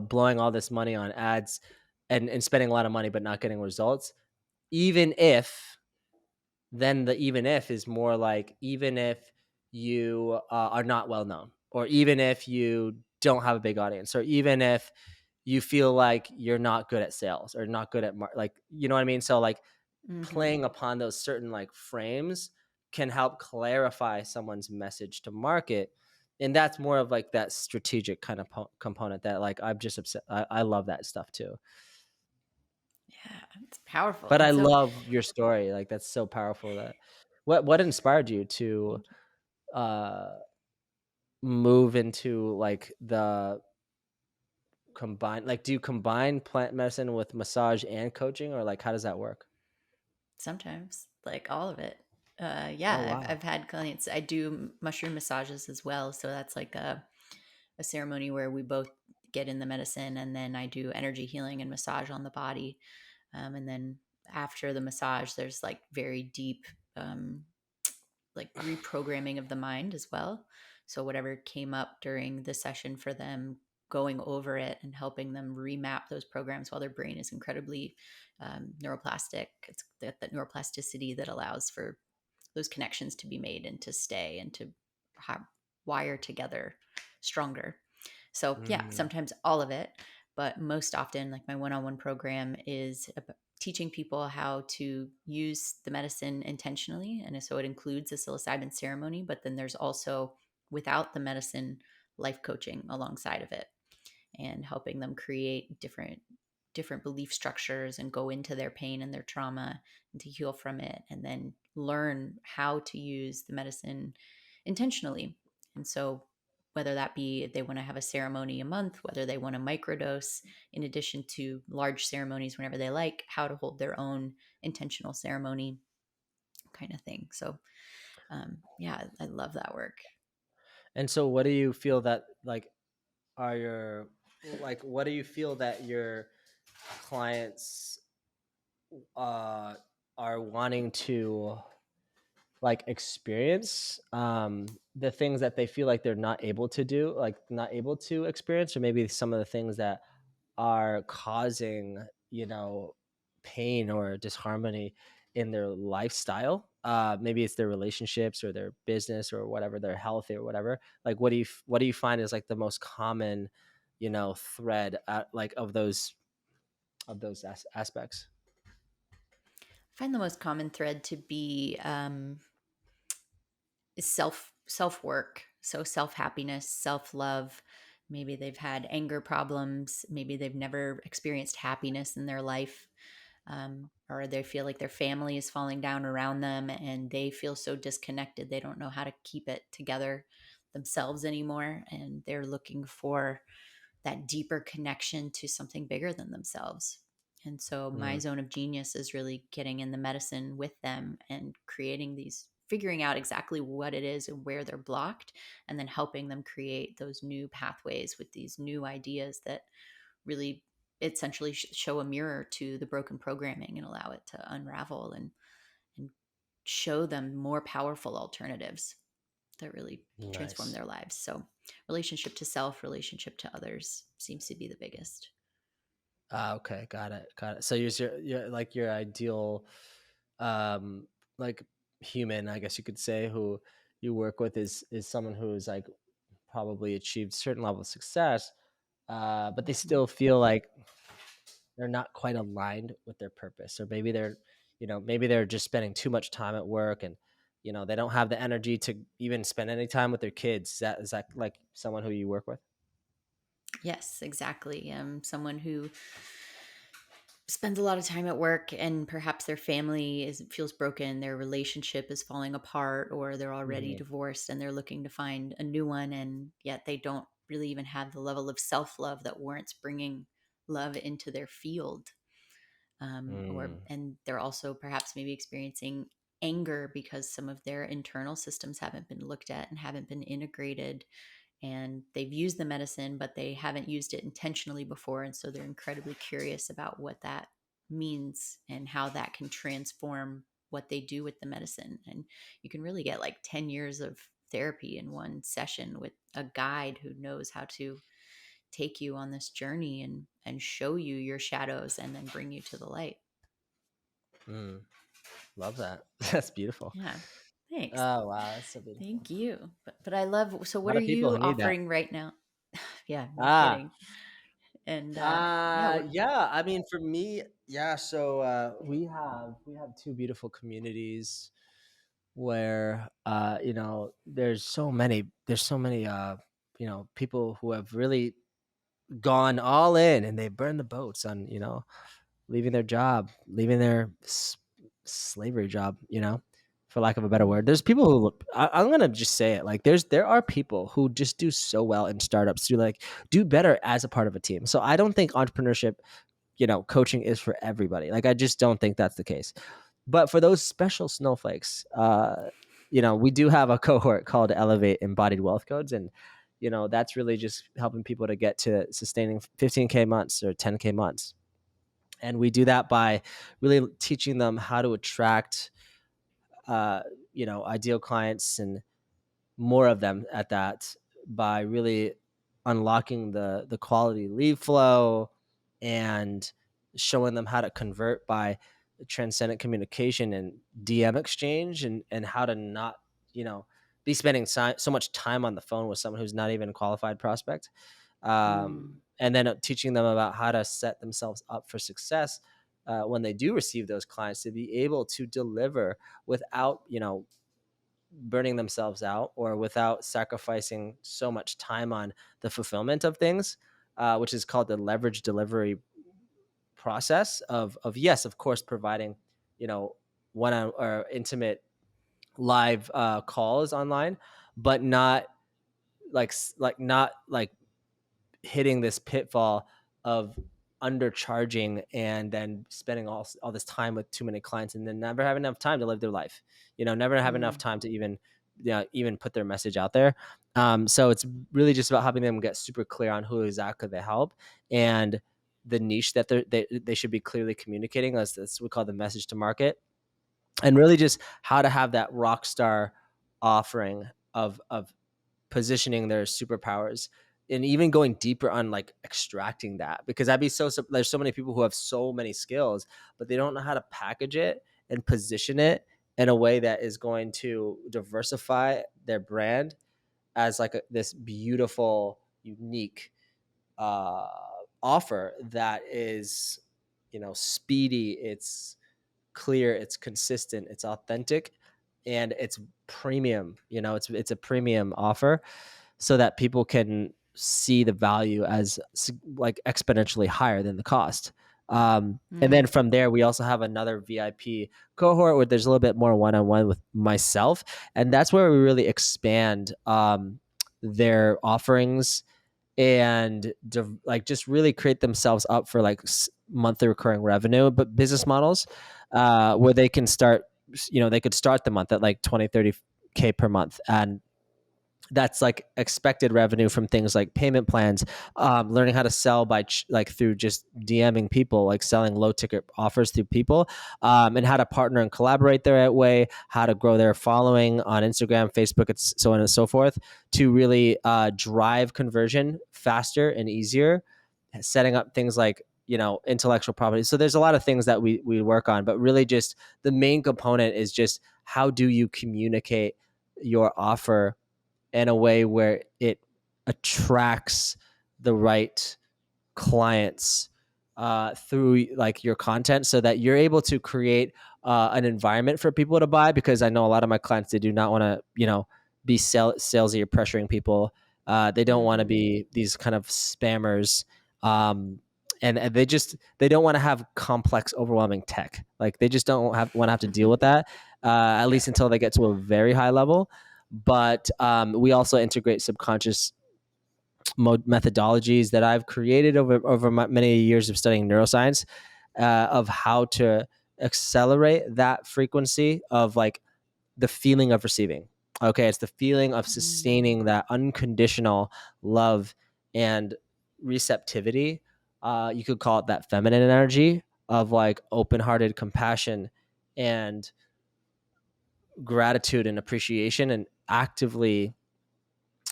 blowing all this money on ads and spending a lot of money, but not getting results. Even if then the even if is more like even if you are not well known, or even if you don't have a big audience, or even if you feel like you're not good at sales or not good at like, you know what I mean? So like hmm. playing upon those certain like frames can help clarify someone's message to market. And that's more of like that strategic kind of component that like I'm just upset. I love that stuff too. Yeah, it's powerful. But I And so, love your story. Like that's so powerful. That what inspired you to thank you. uh move into like the combine, like do you combine plant medicine with massage and coaching, or like how does that work? Sometimes, like all of it. Oh Yeah, wow. I've had clients. I do mushroom massages as well. So that's like a ceremony where we both get in the medicine, and then I do energy healing and massage on the body. And then after the massage, there's like very deep, um, like reprogramming of the mind as well. So whatever came up during the session for them, going over it and helping them remap those programs while their brain is incredibly neuroplastic. It's that neuroplasticity that allows for those connections to be made and to stay and to have, wire together stronger. So yeah, Mm, sometimes all of it, but most often, like my one-on-one program is teaching people how to use the medicine intentionally, and so it includes a psilocybin ceremony. But then there's also, without the medicine, life coaching alongside of it, and helping them create different belief structures and go into their pain and their trauma and to heal from it, and then learn how to use the medicine intentionally. And so whether that be they want to have a ceremony a month, whether they want to microdose in addition to large ceremonies whenever they like, how to hold their own intentional ceremony kind of thing. So yeah, I love that work. and so what do you feel that like are your, like what do you feel that your clients uh are wanting to like experience, the things that they feel like they're not able to do, like not able to experience, or maybe some of the things that are causing, pain or disharmony in their lifestyle. Maybe it's their relationships or their business or whatever, their health or whatever. Like what do you find is like the most common, thread like of those aspects? I find the most common thread to be is self work. So self happiness, self love. Maybe they've had anger problems. Maybe they've never experienced happiness in their life. Or they feel like their family is falling down around them and they feel so disconnected. They don't know how to keep it together themselves anymore. And they're looking for that deeper connection to something bigger than themselves. And so my Mm, zone of genius is really getting in the medicine with them and creating these, figuring out exactly what it is and where they're blocked, and then helping them create those new pathways with these new ideas that really essentially show a mirror to the broken programming and allow it to unravel and show them more powerful alternatives that really transform nice. their lives. So, relationship to self, relationship to others seems to be the biggest. Ah, okay, got it, got it. So you're like your ideal, um, like human, I guess you could say, who you work with is someone who's like probably achieved certain level of success, but they Mhm. still feel like they're not quite aligned with their purpose, or maybe maybe they're just spending too much time at work, and they don't have the energy to even spend any time with their kids. Is that like someone who you work with? Yes, exactly. Someone who spends a lot of time at work and perhaps their family is feels broken, their relationship is falling apart, or they're already Hmm. divorced and they're looking to find a new one, and yet they don't really even have the level of self-love that warrants bringing love into their field. Or Mm, and they're also perhaps maybe experiencing anger because some of their internal systems haven't been looked at and haven't been integrated, and they've used the medicine but they haven't used it intentionally before, and so they're incredibly curious about what that means and how that can transform what they do with the medicine. And you can really get like 10 years of therapy in one session with a guide who knows how to take you on this journey and show you your shadows and then bring you to the light. Love that. That's beautiful. Yeah, thanks. Oh wow, that's so beautiful. Thank you. But I love, so A what lot are of people you who need that. offering right now? Yeah, no Ah, kidding. And yeah, yeah. I mean, for me, yeah. So we have two beautiful communities where there's so many people who have really gone all in and they burn the boats on leaving their job, leaving their slavery job, for lack of a better word. mm, There's people who I'm gonna just say it, like there are people who just do so well in startups to like do better as a part of a team. So I don't think entrepreneurship, coaching is for everybody. Like I just don't think that's the case. But for those special snowflakes, we do have a cohort called Elevate Embodied Wealth Codes, and that's really just helping people to get to sustaining 15K months or 10K months. And we do that by really teaching them how to attract ideal clients and more of them at that, by really unlocking the quality lead flow and showing them how to convert by transcendent communication and DM exchange, and how to not be spending so much time on the phone with someone who's not even a qualified prospect. mm, And then teaching them about how to set themselves up for success when they do receive those clients, to be able to deliver without burning themselves out, or without sacrificing so much time on the fulfillment of things, which is called the leverage delivery process of yes, of course, providing one on or intimate live calls online, but not not like hitting this pitfall of undercharging and then spending all this time with too many clients, and then never have enough time to live their life, never have enough mm, time to even put their message out there. So it's really just about helping them get super clear on who exactly they help, and the niche that they should be clearly communicating. That's what we call the message to market, and really just how to have that rock star offering of positioning their superpowers, and even going deeper on like extracting that, because there's so many people who have so many skills, but they don't know how to package it and position it in a way that is going to diversify their brand as like this beautiful, unique uh, offer that is speedy, it's clear, it's consistent, it's authentic, and it's premium. It's a premium offer, so that people can see the value as like exponentially higher than the cost. And then mm, from there, we also have another VIP cohort where there's a little bit more one-on-one with myself, and that's where we really expand their offerings, and like just really create themselves up for like monthly recurring revenue, but business models where they can start, they could start the month at like 20-30K per month, and that's like expected revenue from things like payment plans, learning how to sell by like through just DMing people, like selling low ticket offers through people, and how to partner and collaborate the right way, how to grow their following on Instagram, Facebook, and so on and so forth, to really drive conversion faster and easier, setting up things like intellectual property. So there's a lot of things that we work on, but really just the main component is just how do you communicate your offer in a way where it attracts the right clients through like your content, so that you're able to create an environment for people to buy. Because I know a lot of my clients, they do not want to be salesy or pressuring people. They don't want to mm-hmm. be these kind of spammers, and they don't want to have complex, overwhelming tech. Like they just don't want to have to deal with that, at Yeah. least until they get to a very high level. But we also integrate subconscious methodologies that I've created over many years of studying neuroscience, of how to accelerate that frequency of like the feeling of receiving. Okay, it's the feeling of sustaining that unconditional love and receptivity. You could call it that feminine energy of like open-hearted compassion and gratitude and appreciation, and actively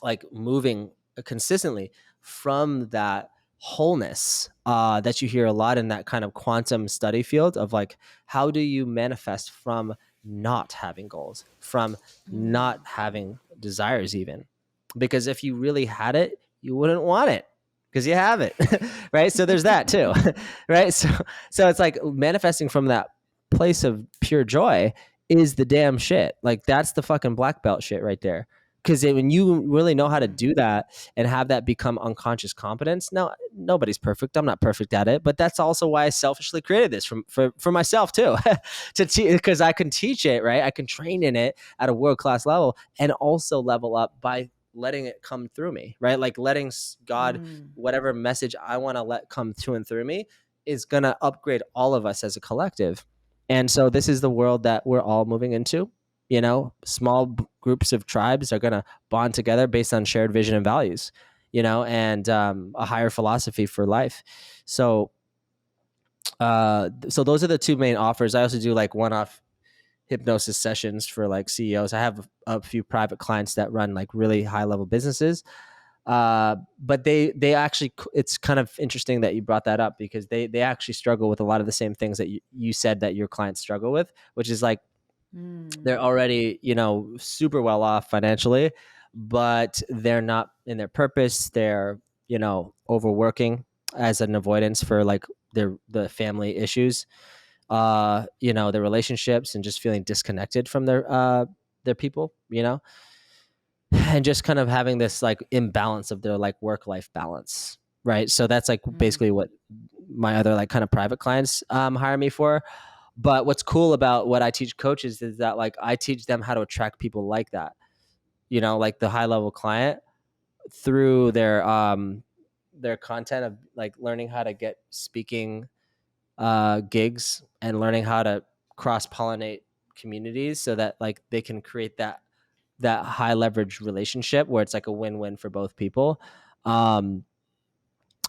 like moving consistently from that wholeness that you hear a lot in that kind of quantum study field of like, how do you manifest from not having goals, from not having desires even? Because if you really had it, you wouldn't want it because you have it. Right, so there's that too. Right, so it's like manifesting from that place of pure joy is the damn shit. Like that's the fucking black belt shit right there. Because when you really know how to do that and have that become unconscious competence, now nobody's perfect. I'm not perfect at it, but that's also why I selfishly created this for myself too, because I can teach it, right? I can train in it at a world-class level and also level up by letting it come through me, right? Like letting God, whatever message I want to let come to and through me is going to upgrade all of us as a collective. And so this is the world that we're all moving into. You know, small groups of tribes are going to bond together based on shared vision and values, you know, and a higher philosophy for life. So so those are the two main offers. I also do like one-off hypnosis sessions for like CEOs. I have a few private clients that run like really high level businesses. But they actually, it's kind of interesting that you brought that up, because they actually struggle with a lot of the same things that you said that your clients struggle with, which is like, they're already, you know, super well off financially, but they're not in their purpose. They're, you know, overworking as an avoidance for like the family issues, you know, their relationships, and just feeling disconnected from their people, you know, and just kind of having this like imbalance of their like work-life balance. Right. So that's like basically what my other like kind of private clients hire me for. But what's cool about what I teach coaches is that like I teach them how to attract people like that, you know, like the high level client, through their content of like learning how to get speaking gigs and learning how to cross pollinate communities so that like they can create that high leverage relationship where it's like a win-win for both people. Um,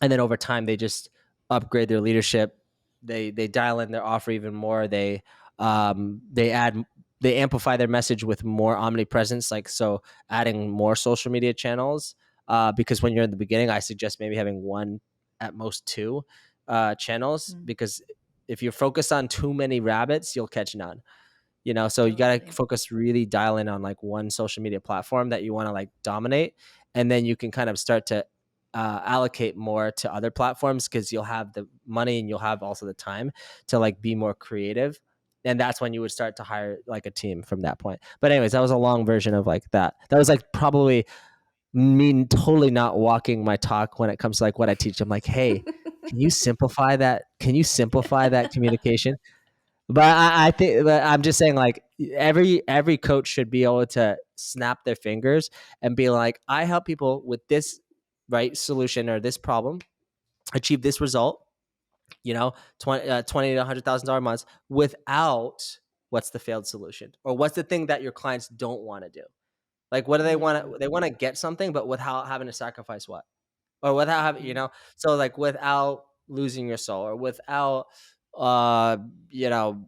and then over time they just upgrade their leadership. They dial in their offer even more. They add, they amplify their message with more omnipresence, like so adding more social media channels, because when you're in the beginning, I suggest maybe having one, at most two channels, because if you're focused on too many rabbits, you'll catch none, you know. So you got to focus, really dial in on like one social media platform that you want to like dominate, and then you can kind of start to allocate more to other platforms, because you'll have the money and you'll have also the time to like be more creative. And that's when you would start to hire like a team from that point. But anyways, that was a long version of like that was like probably me totally not walking my talk when it comes to like what I teach. I'm like, hey, can you simplify that? Can you simplify that communication? But I think, but I'm just saying, like every coach should be able to snap their fingers and be like, I help people with this right solution or this problem achieve this result. You know, 20 to $100,000 months without what's the failed solution, or what's the thing that your clients don't want to do. Like, what do they want to? They want to get something, but without having to sacrifice what, or without having, you know, so like without losing your soul, or without, you know,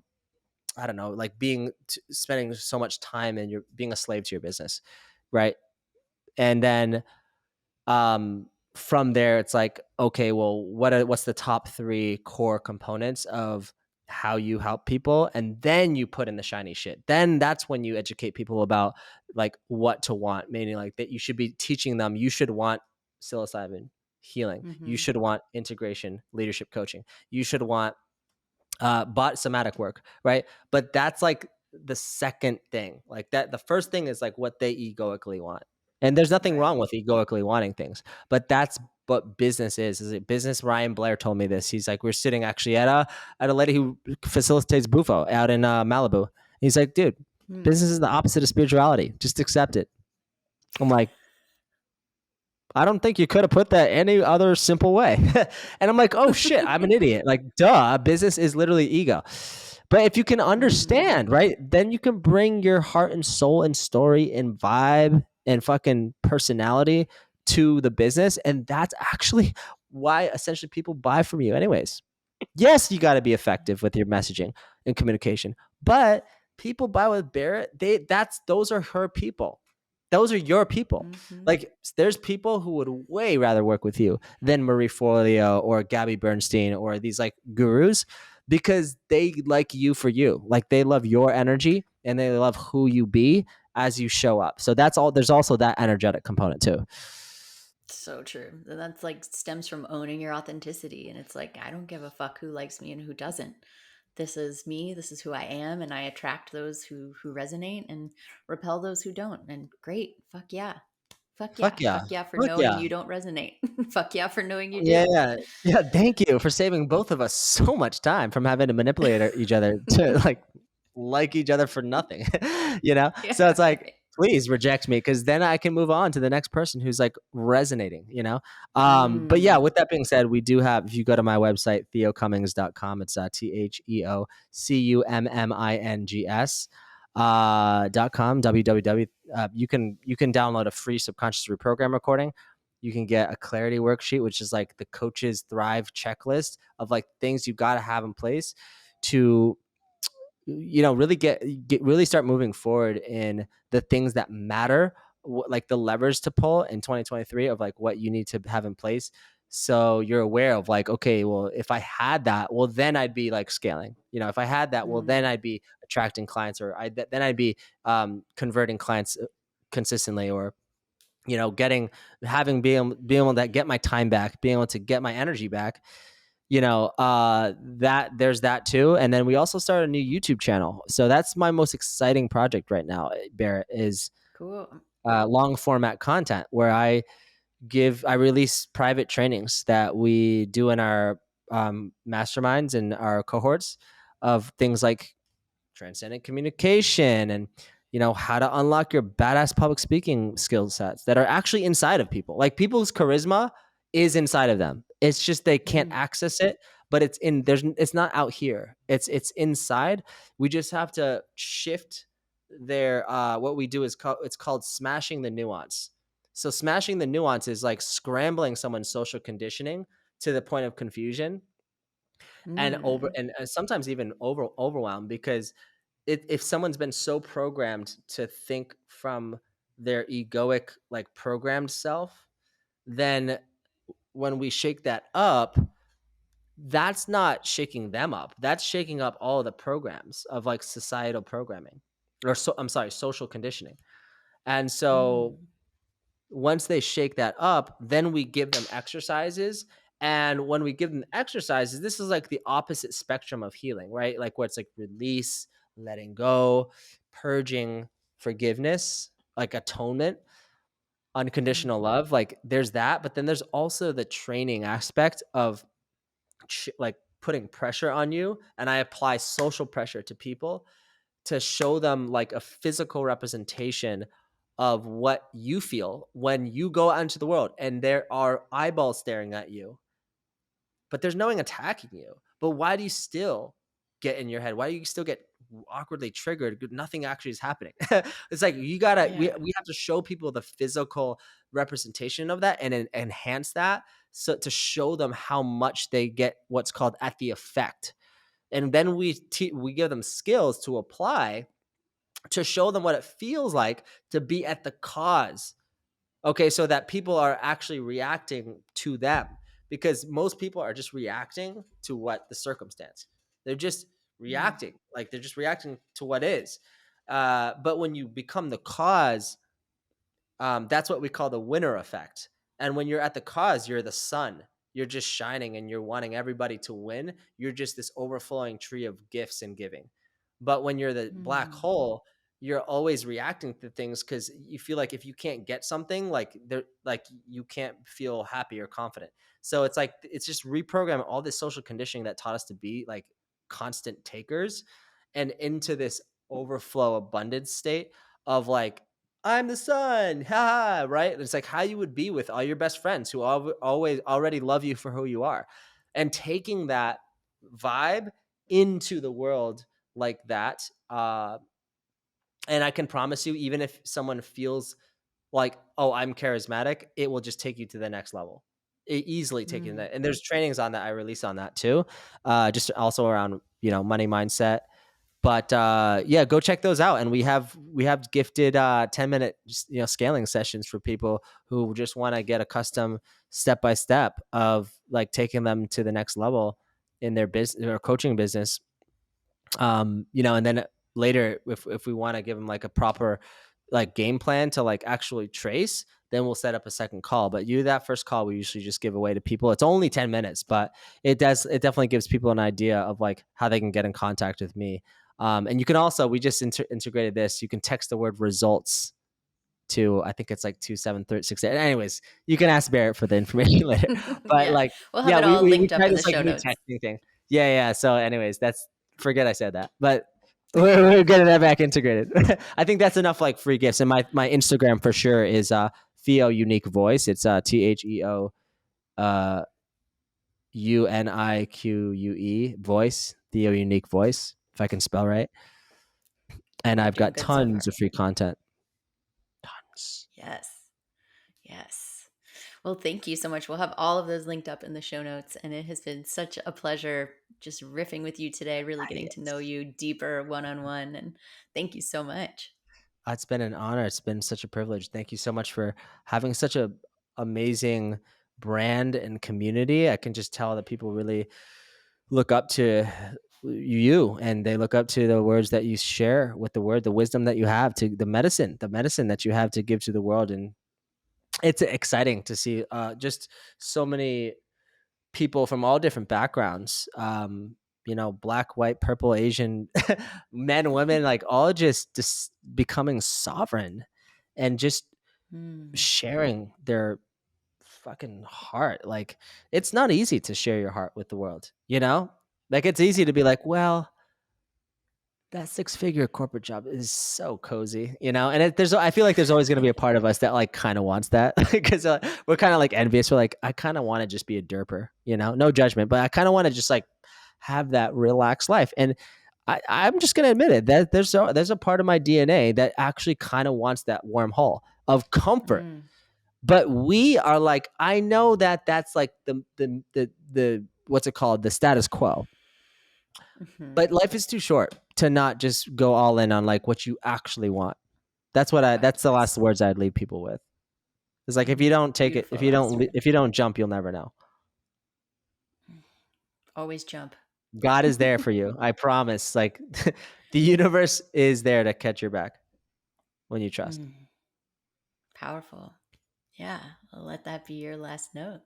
I don't know, like spending so much time and you're being a slave to your business, right? And then from there, it's like, okay, well, what's the top three core components of how you help people, and then you put in the shiny shit. Then that's when you educate people about like what to want, meaning like that you should be teaching them. You should want psilocybin healing. You should want integration leadership coaching. You should want bot somatic work, right? But that's like the second thing. Like that, the first thing is like what they egoically want, and there's nothing wrong with egoically wanting things, but that's what business is. Is it business? Ryan Blair told me this. He's like, we're sitting actually at a lady who facilitates Bufo out in Malibu. He's like, dude, business is the opposite of spirituality. Just accept it. I'm like, I don't think you could have put that any other simple way. And I'm like, oh shit, I'm an idiot. Like, duh, business is literally ego. But if you can Mm. understand, right, then you can bring your heart and soul and story and vibe and fucking personality to the business. And that's actually why essentially people buy from you, anyways. Yes, you got to be effective with your messaging and communication, but people buy with Barrett. Those are her people. Those are your people. Mhm. Like there's people who would way rather work with you than Marie Forleo or Gabby Bernstein or these like gurus because they like you for you. Like they love your energy and they love who you be as you show up. So that's all. There's also that energetic component too. So true. And that's like stems from owning your authenticity. And it's like, I don't give a fuck who likes me and who doesn't. This is me. This is who I am. And I attract those who resonate and repel those who don't. And great. Fuck yeah. Fuck Fuck yeah. yeah. Fuck yeah for Fuck knowing yeah. you don't resonate. Fuck yeah for knowing you Yeah, do. yeah. Yeah, thank you for saving both of us so much time from having to manipulate each other to like each other for nothing. You know? So Yeah. it's like, Right. please reject me because then I can move on to the next person who's like resonating, you know? But yeah, Mm. with that being said, we do have, if you go to my website, theocummings.com, it's TheoCummings .com, www. You can download a free subconscious reprogram recording. You can get a clarity worksheet, which is like the coach's thrive checklist of like things you got to have in place to really get really start moving forward in the things that matter, like the levers to pull in 2023 of like what you need to have in place, so you're aware of like, okay, well, if I had that, well, then I'd be like scaling. If I had that, well, then Mm. I'd be attracting clients, or then I'd be converting clients consistently, or getting having being able to get my time back, being able to get my energy back. That there's that too. And then we also started a new YouTube channel. So that's my most exciting project right now, Barrett, is Cool. long format content where I release private trainings that we do in our masterminds and our cohorts of things like transcendent communication and how to unlock your badass public speaking skill sets that are actually inside of people. Like people's charisma is inside of them. It's just they can't Mm. access it, but it's not out here. It's inside. We just have to shift their what we do is it's called smashing the nuance. So smashing the nuance is like scrambling someone's social conditioning to the point of confusion and Mm. sometimes even overwhelmed, because if someone's been so programmed to think from their egoic, like programmed self, then when we shake that up, that's not shaking them up. That's shaking up all the programs of like societal programming, or I'm sorry, social conditioning. And so Mm. once they shake that up, then we give them exercises. And when we give them exercises, this is like the opposite spectrum of healing, right? Like where it's like release, letting go, purging, forgiveness, like atonement, unconditional Mm. love. Like there's that. But then there's also the training aspect of like putting pressure on you. And I apply social pressure to people to show them like a physical representation of what you feel when you go out into the world and there are eyeballs staring at you, but there's no one attacking you. But why do you still get in your head? Why do you still get awkwardly triggered? Nothing actually is happening. It's like Yeah. we have to show people the physical representation of that and enhance that, so to show them how much they get what's called at the effect. And then we give them skills to apply to show them what it feels like to be at the cause. Okay, so that people are actually reacting to them, because most people are just reacting to what the circumstance. They're just Mm. reacting, like they're just reacting to what is. But when you become the cause, that's what we call the winner effect. And when you're at the cause, you're the sun. You're just shining and you're wanting everybody to win. You're just this overflowing tree of gifts and giving. But when you're the black Mm. hole, you're always reacting to things because you feel like if you can't get something, like you can't feel happy or confident. So it's like it's just reprogramming all this social conditioning that taught us to be like constant takers, and into this overflow abundance state of like, I'm the sun, ha, right? It's like how you would be with all your best friends who always already love you for who you are, and taking that vibe into the world like that. And I can promise you, even if someone feels like, oh, I'm charismatic, it will just take you to the next level. It easily take you to Mm. that. And there's trainings on that I release on that too. Just also around, money mindset. But yeah, go check those out. And we have gifted 10-minute scaling sessions for people who just want to get a custom step by step of like taking them to the next level in their business or coaching business. And then later, if we want to give them like a proper like game plan to like actually trace, then we'll set up a second call. But that first call we usually just give away to people. It's only 10 minutes, but it definitely gives people an idea of like how they can get in contact with me. And you can also, we just integrated this, you can text the word results to, I think it's like 27368. Anyways, you can ask Barrett for the information later. But Yeah. like, We'll have yeah, it we, all we, we linked up try in the this like show new notes. texting thing. Yeah. So anyways, forget I said that, but we're getting that back integrated. I think that's enough like free gifts. And my Instagram for sure is Theo Unique Voice. It's THEO UNIQUE voice, Theo Unique Voice, if I can spell right. And You're I've doing got good so tons far. of free content. Tons. Yes. Yes. Well, thank you so much. We'll have all of those linked up in the show notes. And it has been such a pleasure just riffing with you today, really getting to know Yes. you deeper one on one. And thank you so much. It's been an honor. It's been such a privilege. Thank you so much for having such a amazing brand and community. I can just tell that people really look up to you, and they look up to the words that you share with the wisdom that you have, to the medicine that you have to give to the world. And it's exciting to see just so many people from all different backgrounds, black, white, purple, Asian, men, women, like all just becoming sovereign and just Mm. sharing their fucking heart. Like, it's not easy to share your heart with the world, like it's easy to be like, well, that 6-figure corporate job is so cozy, and I feel like there's always going to be a part of us that like kind of wants that, because we're kind of like envious. We're like, I kind of want to just be a derper, no judgment, but I kind of want to just like have that relaxed life. And I'm just going to admit it, that there's a part of my DNA that actually kind of wants that warm hull of comfort. Mm. But we are like, I know that that's like the what's it called, the status quo. Hmm. But life is too short to not just go all in on like what you actually want. That's the last Yes. words I'd leave people with. It's like, if you don't take it, Beautiful last word. if you don't jump, you'll never know. Always jump. God is there for you. I promise. Like, the universe is there to catch your back when you trust. Mm. Powerful. Yeah. I'll let that be your last note.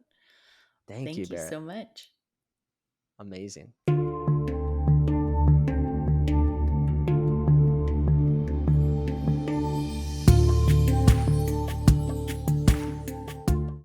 Thank you, Thank you Barrett. so much. Amazing.